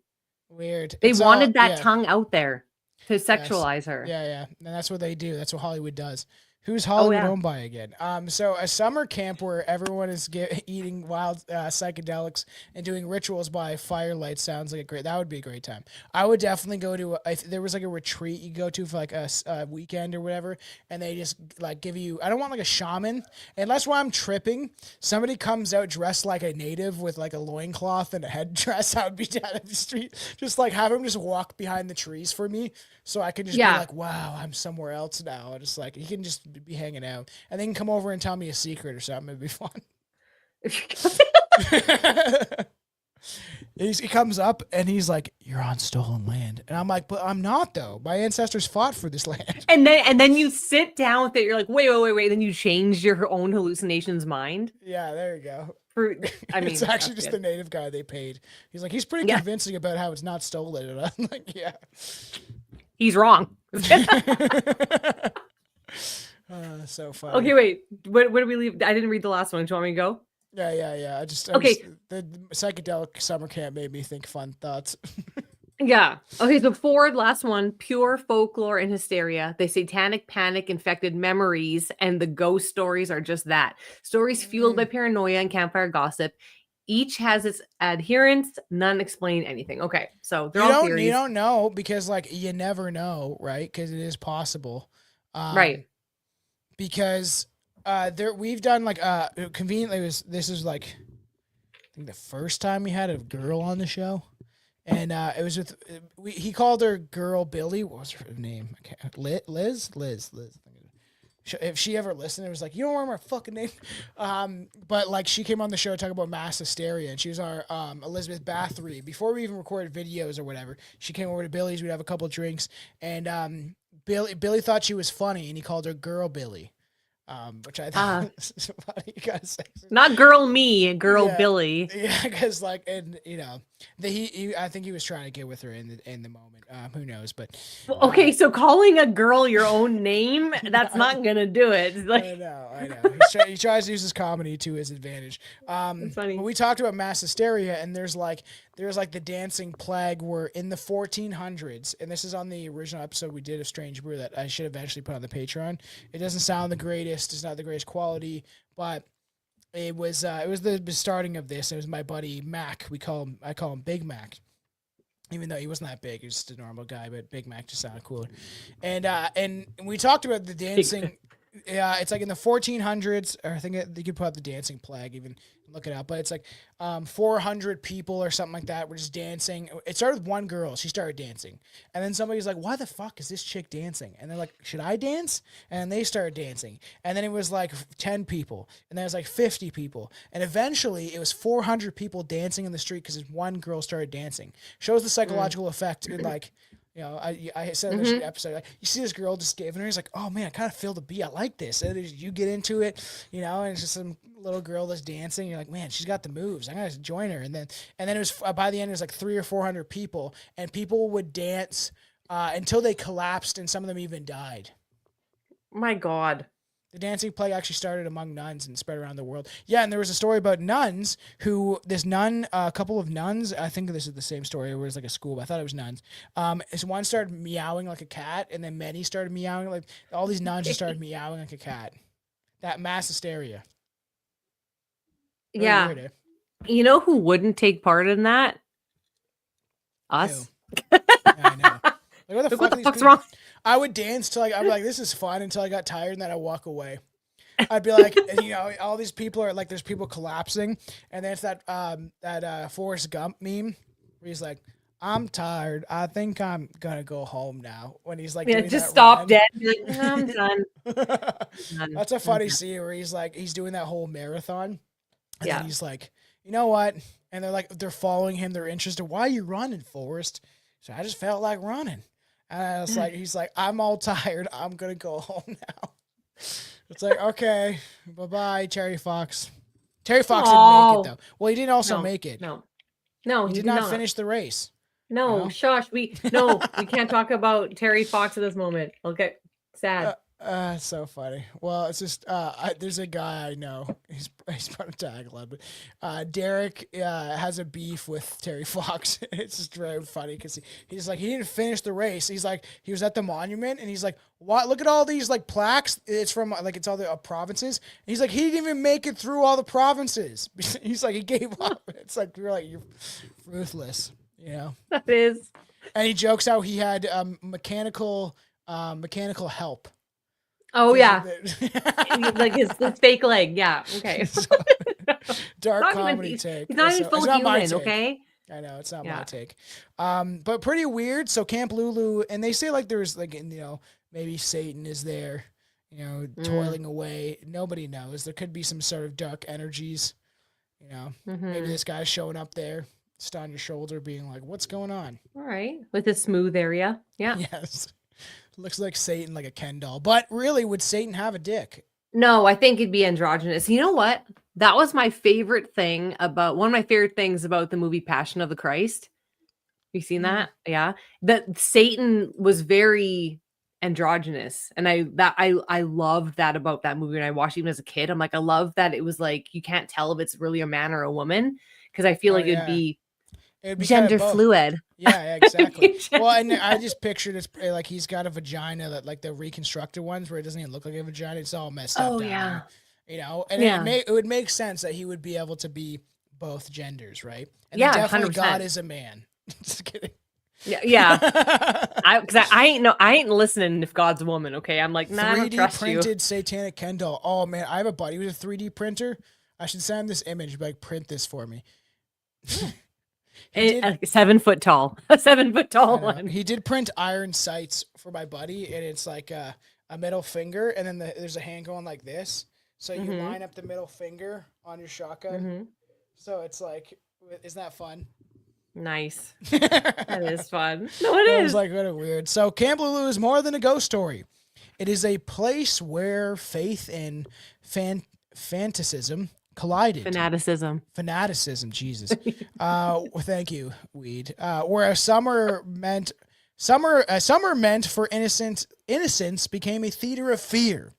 Weird. They wanted that tongue out there to sexualize her. Yeah. And that's what they do. That's what Hollywood does. Who's Hollywood owned by again? So a summer camp where everyone is eating wild psychedelics and doing rituals by firelight sounds like that would be a great time. I would definitely go to, if there was like a retreat you go to for like a weekend or whatever, and they just like give you, I don't want like a shaman, unless while I'm tripping, somebody comes out dressed like a native with like a loincloth and a headdress. I would be down at the street, just like have him just walk behind the trees for me, so I can just be like, wow, I'm somewhere else now. Just like, he can just be hanging out, and they can come over and tell me a secret or something. It'd be fun. He comes up and he's like, "You're on stolen land," and I'm like, "But I'm not, though. My ancestors fought for this land." And then you sit down with it. You're like, wait. Then you change your own hallucination's mind. Yeah, there you go. I mean, it's actually just the native guy they paid. He's like, he's pretty convincing about how it's not stolen, and I'm like, yeah, he's wrong. So funny. Okay, wait. Where do we leave? I didn't read the last one. Do you want me to go? Yeah. The psychedelic summer camp made me think fun thoughts. Yeah. Okay, so forward, last one. Pure folklore and hysteria. The satanic panic infected memories, and the ghost stories are just that. Stories fueled by paranoia and campfire gossip. Each has its adherents. None explain anything. Okay, so they're all theories. You don't know, because like you never know, right? Because it is possible. Right. Because we've done like conveniently this is like I think the first time we had a girl on the show, and it was with he called her Girl Billy. What was her name? Liz. If she ever listened, it was like, you don't remember my fucking name. But like she came on the show to talk about mass hysteria, and she was our Elizabeth Bathory. Before we even recorded videos or whatever, she came over to Billy's. We'd have a couple drinks, and Billy thought she was funny, and he called her Girl Billy. which I thought was funny. Not girl me, girl Yeah. Billy. Yeah, because like, and you know, I think he was trying to get with her in the moment. Who knows? But Okay, so calling a girl your own name, that's not gonna do it. Like, I know. He tries to use his comedy to his advantage. It's funny. But we talked about mass hysteria, and there's like the dancing plague were in the 1400s, and this is on the original episode we did of Strange Brew that I should eventually put on the Patreon. It doesn't sound the greatest. It's not the greatest quality, but it was the starting of this. It was my buddy Mac. I call him Big Mac. Even though he wasn't that big, he was just a normal guy, but Big Mac just sounded cooler. And we talked about the dancing. Yeah, it's like in the 1400s, or I think you could put up the dancing plague, even look it up. But it's like 400 people or something like that were just dancing. It started with one girl. She started dancing. And then somebody's like, why the fuck is this chick dancing? And they're like, should I dance? And they started dancing. And then it was like 10 people. And then it was like 50 people. And eventually it was 400 people dancing in the street because one girl started dancing. Shows the psychological effect in like... You know, I said in this episode, like, you see this girl just giving her, he's like, oh man, I kind of feel the beat. I like this. And you get into it, you know, and it's just some little girl that's dancing. You're like, man, she's got the moves. I'm going to join her. And then it was, by the end, it was like 300 or 400 people, and people would dance until they collapsed, and some of them even died. My God. The dancing plague actually started among nuns and spread around the world. Yeah, and there was a story about nuns a couple of nuns, I think this is the same story, where it was like a school, but I thought it was nuns. So one started meowing like a cat, and then many started meowing, like all these nuns just started meowing like a cat. That mass hysteria. Really Yeah. weird, eh? You know who wouldn't take part in that? Us. Yeah, I know. Like, what the Like, what the these fuck's people- wrong? I would dance till I'd be like, this is fun, until I got tired, and then I walk away. I'd be like, you know, all these people are like, there's people collapsing, and then it's that Forrest Gump meme where he's like, I'm tired. I think I'm gonna go home now. When he's like, Yeah, doing just that stop run. dead. Be like, I'm done. That's a funny scene where he's doing that whole marathon, and Yeah. then he's like, you know what? And they're following him. They're interested. Why are you running, Forrest? So I just felt like running. And I was like, he's like, I'm all tired. I'm gonna go home now. It's like, okay, bye-bye, Terry Fox. Terry Fox didn't make it though. Well, he didn't also make it. No, he did not finish the race. No, No? shush. We can't talk about Terry Fox at this moment. Okay, sad. It's so funny. Well, it's just there's a guy I know. He's part of tag a lot, but Derek has a beef with Terry Fox. It's just very funny because he's like, he didn't finish the race. He's like, he was at the monument, and he's like, what? Look at all these like plaques. It's from like, it's all the provinces. And he's like, he didn't even make it through all the provinces. He's like, he gave up. It's like, you're like, you're ruthless, you know. That is. And he jokes how he had mechanical help. Oh yeah, like his fake leg. Yeah. Okay. Dark Not comedy even, take. He's not even It's full not my human. take. Okay. I know it's not Yeah. my take. But pretty weird. So Camp Lulu, and they say like there's like, you know, maybe Satan is there, you know, toiling away. Nobody knows. There could be some sort of dark energies. You know, maybe this guy's showing up there, just on your shoulder, being like, "What's going on?" All right, with a smooth area. Yeah. Yes. Looks like Satan, like a Ken doll. But really, would Satan have a dick? No, I think it'd be androgynous. You know what? That was my favorite thing about one of my favorite things about the movie Passion of the Christ. You seen that? Yeah. That Satan was very androgynous. And I loved that about that movie when I watched it even as a kid. I'm like, I love that it was like you can't tell if it's really a man or a woman. Because I feel like it'd be gender fluid. Yeah, exactly. Well, and I just pictured it's like he's got a vagina that like the reconstructed ones where it doesn't even look like a vagina. It's all messed up. Oh, down yeah. there, you know, and it would make sense that he would be able to be both genders, right? And Yeah, definitely 100%. God is a man. Just kidding. Yeah. I ain't listening if God's a woman. Okay, I'm like, nah, I don't 3D trust printed satanic Ken doll. Oh man, I have a buddy with a 3D printer. I should send him this image. Be like, print this for me. A 7 foot tall, a 7 foot tall one. He did print iron sights for my buddy, and it's like a middle finger, and then there's a hand going like this. So you line up the middle finger on your shotgun. So it's like, isn't that fun? Nice. That is fun. No, it I is. was like, what a weird. So Camp Lulu is more than a ghost story. It is a place where faith and fanaticism collided. Fanaticism, Jesus. Thank you, weed. Where a summer meant for innocence became a theater of fear.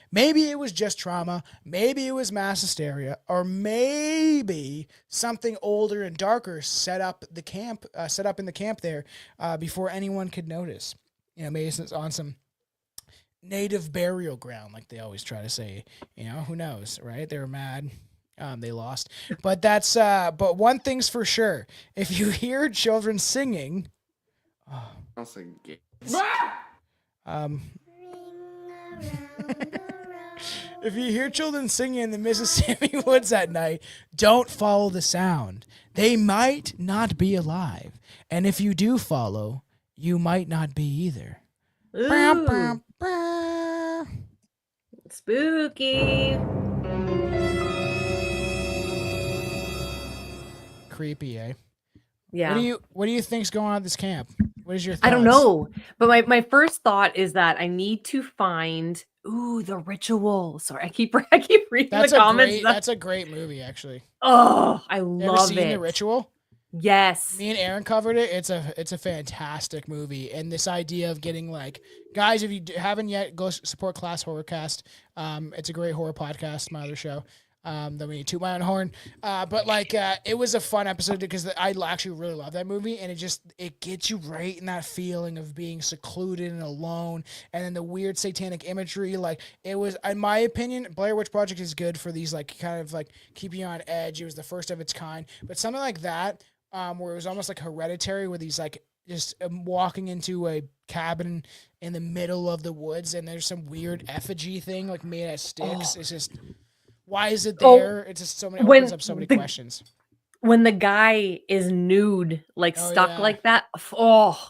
Maybe it was just trauma, maybe it was mass hysteria, or maybe something older and darker set up in the camp there before anyone could notice. You know, maybe it's on some native burial ground, like they always try to say. You know, who knows, right? They were mad. They lost. But but one thing's for sure. If you hear children singing... If you hear children singing in the Mississippi woods at night, don't follow the sound. They might not be alive. And if you do follow, you might not be either. Ooh. Spooky. Creepy, eh? Yeah. What do you think's going on at this camp? What is your thoughts? I don't know. But my first thought is that I need to find the ritual. Sorry, I keep reading the comments. That's a great movie, actually. Oh, I love it. Ever seen The Ritual? Yes. Me and Aaron covered it. It's a fantastic movie. And this idea of getting like, guys, if you haven't yet, go support Class Horrorcast. It's a great horror podcast, my other show. Then we need to toot my own horn. But it was a fun episode because I actually really love that movie, and it gets you right in that feeling of being secluded and alone, and then the weird satanic imagery. Like, it was, in my opinion, Blair Witch Project is good for these like kind of like keeping you on edge. It was the first of its kind, but something like that, where it was almost like Hereditary, where these like just walking into a cabin in the middle of the woods, and there's some weird effigy thing like made out of sticks. It's just. Why is it there? It's just so many opens up so many questions. When the guy is nude, like stuck like that,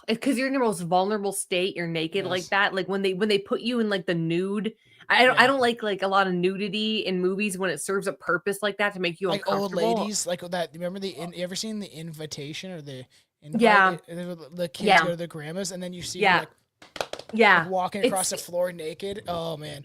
because you're in your most vulnerable state, you're naked like that. Like when they put you in like the nude, I don't like a lot of nudity in movies when it serves a purpose like that to make you uncomfortable. Old ladies like that. Remember you ever seen The Invitation or the invite? The kids go to their grandmas, and then you see like walking across the floor naked. Oh man,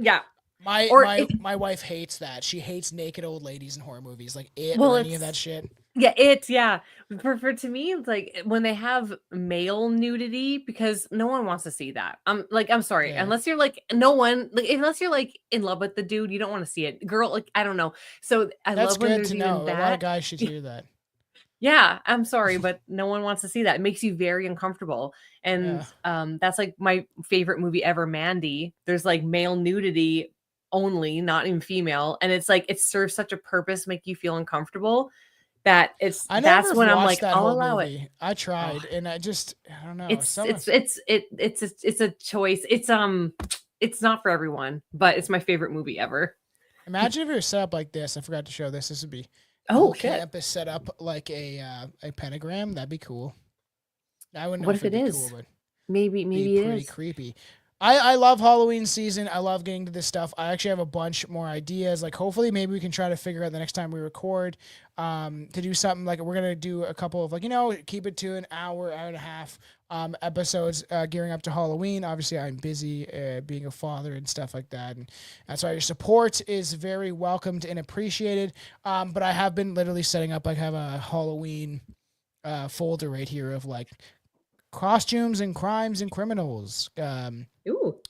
My wife hates that. She hates naked old ladies in horror movies, like or any of that shit. Yeah, For to me, it's like when they have male nudity, because no one wants to see that. I'm sorry, unless you're like unless you're like in love with the dude, you don't want to see it. Girl, like I don't know. So that's love when good there's to know. that. A lot of guys should hear that. Yeah, I'm sorry, but no one wants to see that. It makes you very uncomfortable. And that's like my favorite movie ever, Mandy. There's like male nudity only, not even female, and it's like it serves such a purpose, make you feel uncomfortable, that that's when I'm like, I'll allow it. I tried, and I don't know. It's a choice. It's not for everyone, but it's my favorite movie ever. Imagine if it was set up like this. I forgot to show this. This would be campus set up like a pentagram. That'd be cool. I wouldn't know what if it is cool, but maybe it pretty is creepy. I love Halloween season. I love getting to this stuff. I actually have a bunch more ideas. Like, hopefully, maybe we can try to figure out the next time we record to do something. Like, we're going to do a couple of, like, keep it to an hour and a half episodes gearing up to Halloween. Obviously, I'm busy being a father and stuff like that. And that's why your support is very welcomed and appreciated. But I have been literally setting up, like, I have a Halloween folder right here of, like, costumes and crimes and criminals.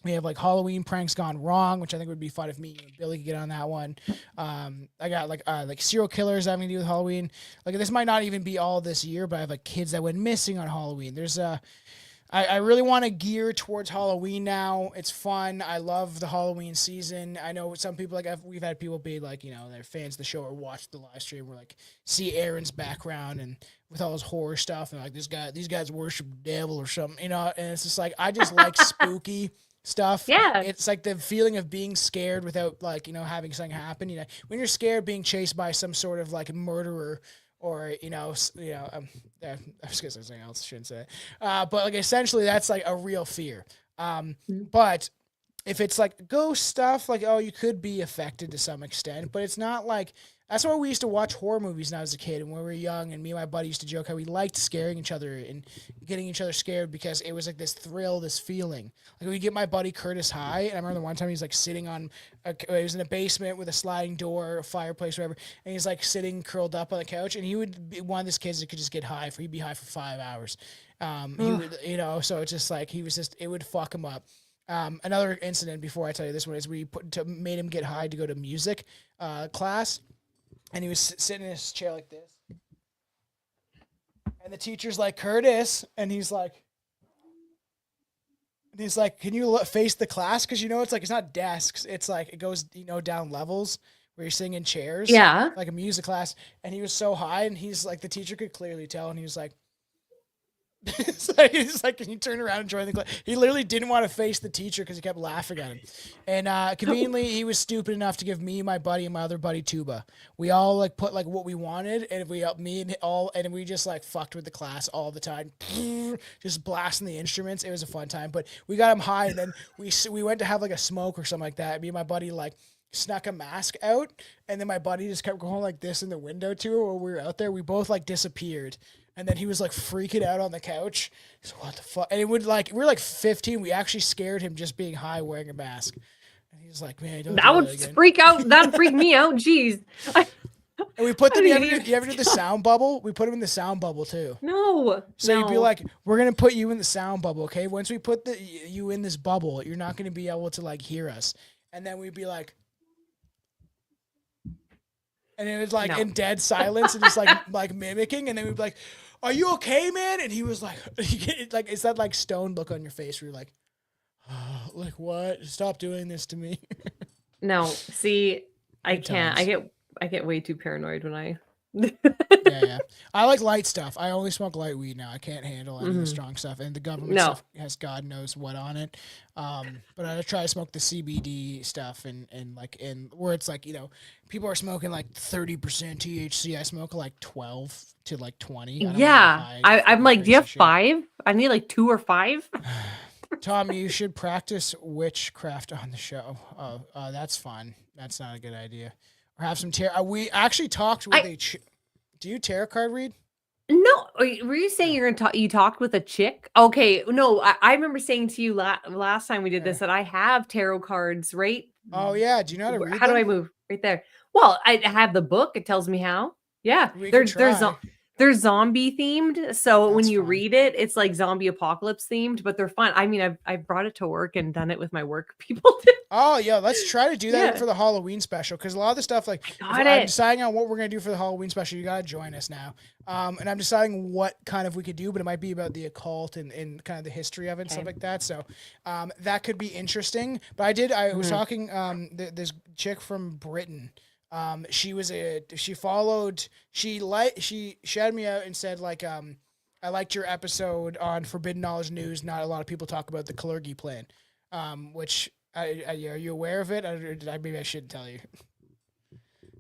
We have like Halloween pranks gone wrong, which I think would be fun if me and Billy could get on that one. I got like serial killers having to do with Halloween. Like, this might not even be all this year, but I have like kids that went missing on Halloween. There's I really want to gear towards Halloween now. It's fun. I love the Halloween season. I know some people, like, we've had people be like, they're fans of the show or watch the live stream where, like, see Aaron's background and with all his horror stuff and, like, these guys worship the devil or something, and it's just like, I just like spooky stuff. Yeah. It's like the feeling of being scared without, like, having something happen. When you're scared being chased by some sort of, like, murderer, or, I was going to say something else, I shouldn't say it. But, like, essentially, that's, like, a real fear. But if it's like ghost stuff, like, oh, you could be affected to some extent, but it's not like, that's why we used to watch horror movies when I was a kid and when we were young, and me and my buddy used to joke how we liked scaring each other and getting each other scared because it was like this thrill, this feeling. Like we get my buddy Curtis high, and I remember the one time he was like sitting on, he was in a basement with a sliding door, a fireplace, whatever, and he's like sitting curled up on the couch, and he would be one of those kids that could just get high, he'd be high for 5 hours. He would, you know, so it's just like, it would fuck him up. Another incident before I tell you this one is we made him get high to go to music class, and he was sitting in his chair like this, and the teacher's like, Curtis, and he's like, can you face the class? Because, you know, it's like, it's not desks, it's like it goes, you know, down levels where you're sitting in chairs, like a music class. And he was so high, and he's like, the teacher could clearly tell, and he was like, he's like, can you turn around and join the class? He literally didn't want to face the teacher because he kept laughing at him. And conveniently, he was stupid enough to give me, my buddy, and my other buddy tuba. We all like put like what we wanted, and we just like fucked with the class all the time, just blasting the instruments. It was a fun time. But we got him high, and then we went to have like a smoke or something like that. Me and my buddy like snuck a mask out, and then my buddy just kept going like this in the window too. While we were out there, we both like disappeared. And then he was like freaking out on the couch. He's like, what the fuck? And it would like, we were like 15. We actually scared him just being high wearing a mask. And he was like, man, don't that would freak out. That'd freak me out. Jeez. And we put them, you ever do the sound bubble? We put him in the sound bubble too. No. So you'd be like, we're going to put you in the sound bubble, okay? Once we put you in this bubble, you're not going to be able to like hear us. And then we'd be like, and it was like in dead silence and just like mimicking. And then we'd be like, are you okay, man? And he was like, it's that like stone look on your face where you're like, oh, like what? Stop doing this to me. No, see, I can't. I get way too paranoid when I. yeah. I like light stuff. I only smoke light weed now. I can't handle any of the strong stuff, and the government stuff has God knows what on it. But I try to smoke the CBD stuff and where it's like, you know, people are smoking like 30% THC. I smoke like 12 to like 20. I'm like, do you have 5? I need like 2 or 5. Tom, you should practice witchcraft on the show. That's fun. That's not a good idea. Or have some tarot. We actually talked with do you tarot card read? No, were you saying you're gonna you talked with a chick? Okay, no, I remember saying to you last time we did this that I have tarot cards, right? Oh yeah, do you know how to read? How do I move? Right there. Well, I have the book. It tells me how. Yeah, they're zombie themed. So when you read it, it's like zombie apocalypse themed, but they're fun. I mean, I've brought it to work and done it with my work people. Oh yeah, let's try to do that for the Halloween special, because a lot of the stuff like I'm deciding on what we're gonna do for the Halloween special. You gotta join us now, and I'm deciding what kind of we could do, but it might be about the occult and kind of the history of it and stuff like that. So that could be interesting. But I was talking this chick from Britain. She shouted me out and said like, I liked your episode on Forbidden Knowledge News. Not a lot of people talk about the Kalergi plan, which are you aware of it? Maybe I shouldn't tell you.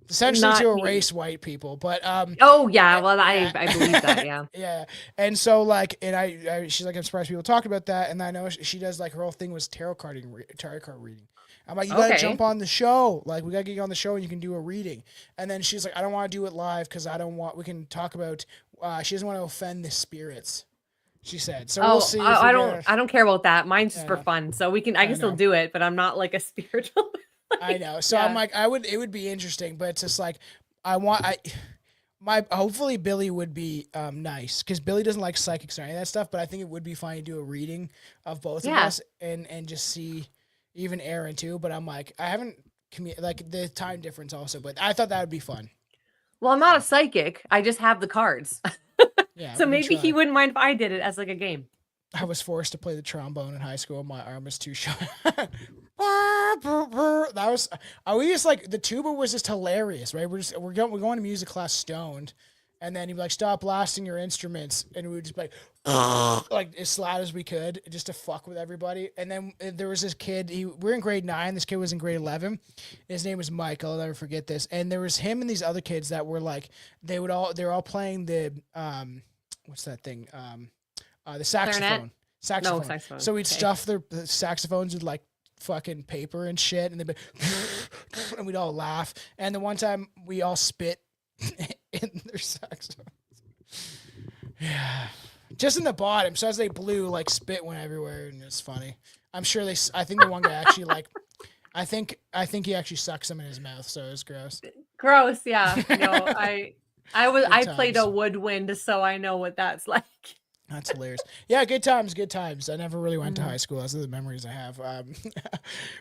Essentially to erase white people, but I believe that, yeah. Yeah. And so like, and she's like, I'm surprised people talk about that. And I know she does, like, her whole thing was tarot card reading. I'm like, you gotta jump on the show. Like, we gotta get you on the show and you can do a reading. And then she's like, I don't want to do it live because we can talk about, she doesn't want to offend the spirits, she said. So we'll see. I don't care about that. Mine's just for fun. So I can still do it, but I'm not like a spiritual. I know. So I'm like, it would be interesting, but it's just like, hopefully Billy would be nice, because Billy doesn't like psychics or any of that stuff, but I think it would be fun to do a reading of both of us and just see, even Aaron too. But I'm like, I haven't like the time difference also, but I thought that would be fun. Well, I'm not a psychic. I just have the cards. Yeah. So maybe he wouldn't mind if I did it as like a game. I was forced to play the trombone in high school. My arm was too short. That was, we just like, the tuba was just hilarious, right? We're going to music class stoned, and then he'd be like, stop blasting your instruments, and we would just be like as loud as we could, just to fuck with everybody. And then there was this kid, we're in grade 9, this kid was in grade 11, his name was Mike, I'll never forget this. And there was him and these other kids that were like, they're all playing the what's that thing, the saxophone. No, saxophone. So we'd stuff the saxophones with like fucking paper and shit, and they'd be, and we'd all laugh. And the one time we all spit in their saxophones. Yeah, just in the bottom. So as they blew, like spit went everywhere, and it's funny. I'm sure I think the one guy actually like. I think he actually sucks them in his mouth, so it was gross. Gross, yeah. No, I played a woodwind, so I know what that's like. That's hilarious. Yeah, good times, good times. I never really went to high school. Those are the memories I have.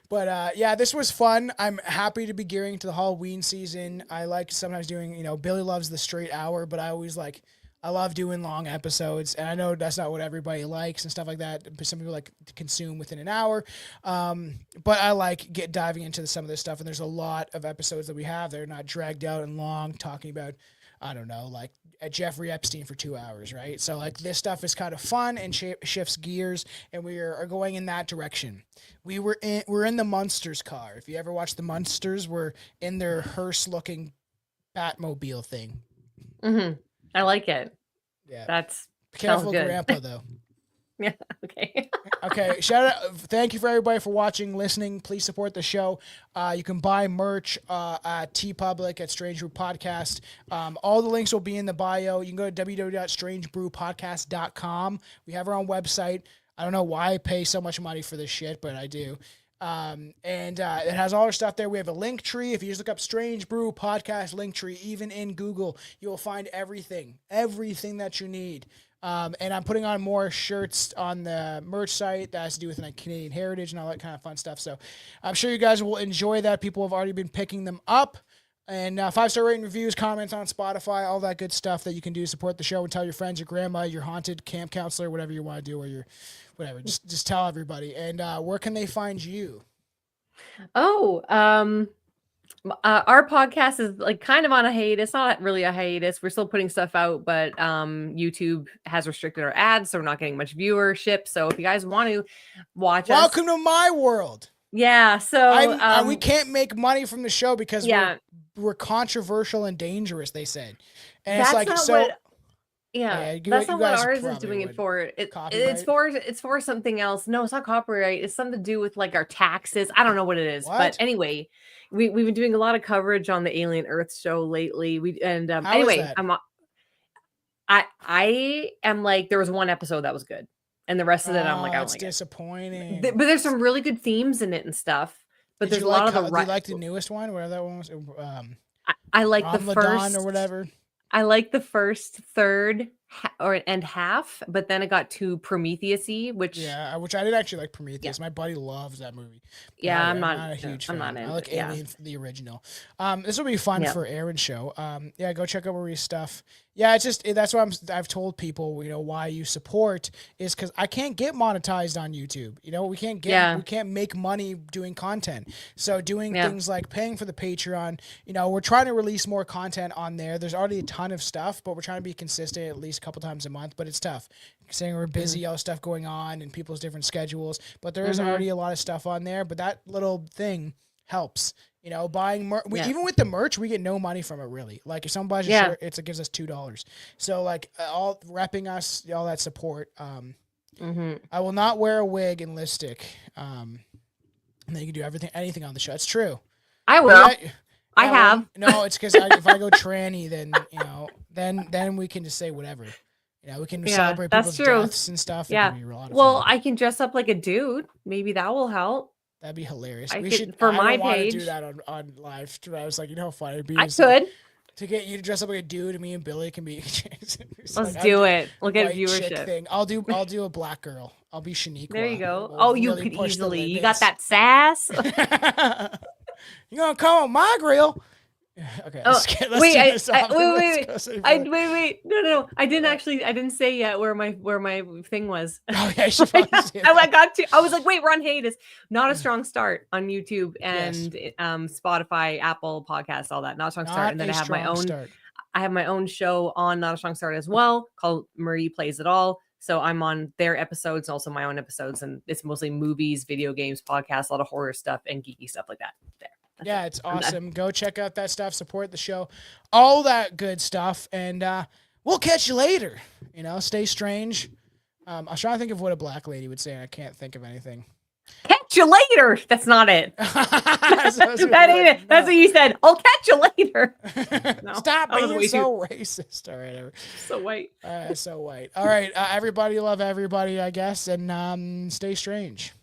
But yeah, this was fun. I'm happy to be gearing to the Halloween season. I like sometimes doing, Billy loves the straight hour, but I love doing long episodes, and I know that's not what everybody likes and stuff like that. Some people like to consume within an hour, but I like diving into some of this stuff, and there's a lot of episodes that we have that are not dragged out and long, talking about, I don't know, like Jeffrey Epstein for 2 hours, right? So like this stuff is kind of fun and shifts gears, and we are going in that direction. We're in the Munsters car. If you ever watch the Munsters, we're in their hearse-looking Batmobile thing. Mm-hmm. I like it. Yeah. That's careful, good. Grandpa, though. Yeah. Okay. Okay. Shout out. Thank you for everybody for watching, listening. Please support the show. You can buy merch at TeePublic, at Strange Brew Podcast. All the links will be in the bio. You can go to www.strangebrewpodcast.com. We have our own website. I don't know why I pay so much money for this shit, but I do. And it has all our stuff there. We have a link tree. If you just look up Strange Brew Podcast link tree, even in Google, you will find everything that you need. And I'm putting on more shirts on the merch site that has to do with like Canadian heritage and all that kind of fun stuff. So I'm sure you guys will enjoy that. People have already been picking them up. And 5-star rating, reviews, comments on Spotify, all that good stuff that you can do to support the show, and tell your friends, your grandma, your haunted camp counselor, whatever you want to do, or your whatever. Just tell everybody. And where can they find you? Oh, our podcast is like kind of on a hiatus. Not really a hiatus. We're still putting stuff out, but YouTube has restricted our ads, so we're not getting much viewership. So if you guys want to watch Welcome to my world. Yeah, so we can't make money from the show because we're controversial and dangerous, they said. And that's it's like not so what, that's not what ours is doing it for. It's for something else. No, it's not copyright. It's something to do with like our taxes. I don't know what it is. But anyway, we've been doing a lot of coverage on the Alien Earth show lately. Anyway, I am like, there was one episode that was good. And the rest of it, I'm like, oh, it's disappointing. But there's some really good themes in it and stuff. But there's a lot of the. Do you like the newest one? Whatever that one was. I like the first or whatever. I like the first third and half, but then it got too Prometheus-y, which I did actually like Prometheus. My buddy loves that movie. Yeah, I'm not a huge fan. I'm not I like Alien, the original. This will be fun for Aaron's show. Go check out Marie's stuff. Yeah, it's just that's why I've told people, why you support is because I can't get monetized on YouTube. We can't make money doing content. So doing things like paying for the Patreon. We're trying to release more content on there. There's already a ton of stuff, but we're trying to be consistent at least a couple times a month. But it's tough. Saying we're busy, all stuff going on, and people's different schedules. But there is already a lot of stuff on there. But that little thing helps. Buying merch. Even with the merch, we get no money from it really. Like if someone buys a shirt, it gives us $2. So like all repping us, all that support. I will not wear a wig and lipstick. And then you can do anything on the show. It's true. I will. I have. No, it's because if I go tranny, then then we can just say whatever. We can celebrate people's deaths and stuff. Yeah. Well, I can dress up like a dude. Maybe that will help. That'd be hilarious. I should for my page. To do that on live. I was like, how funny it'd be. To get you to dress up like a dude, and me and Billy can be. Let's do it. Look at viewership. Thing. I'll do a black girl. I'll be Shaniqua. There you go. You could easily. You got that sass. You gonna come on my grill? Okay. Wait. No. I didn't say yet where my thing was. Oh yeah, you I was like, wait, we're on hiatus. Not a strong start on YouTube and Spotify, Apple Podcasts, all that. Not a strong start. And then I have my own. I have my own show on Not a Strong Start as well, called Marie Plays It All. So I'm on their episodes and also my own episodes, and it's mostly movies, video games, podcasts, a lot of horror stuff and geeky stuff like that. Yeah, it's awesome. Go check out that stuff. Support the show. All that good stuff. And we'll catch you later. Stay strange. I was trying to think of what a black lady would say, and I can't think of anything. Catch catch you later. That's not it. That ain't it. That's what you said. I'll catch you later. No, Stop being so racist. All right. So white. So white. All right. Everybody love everybody, I guess, and stay strange.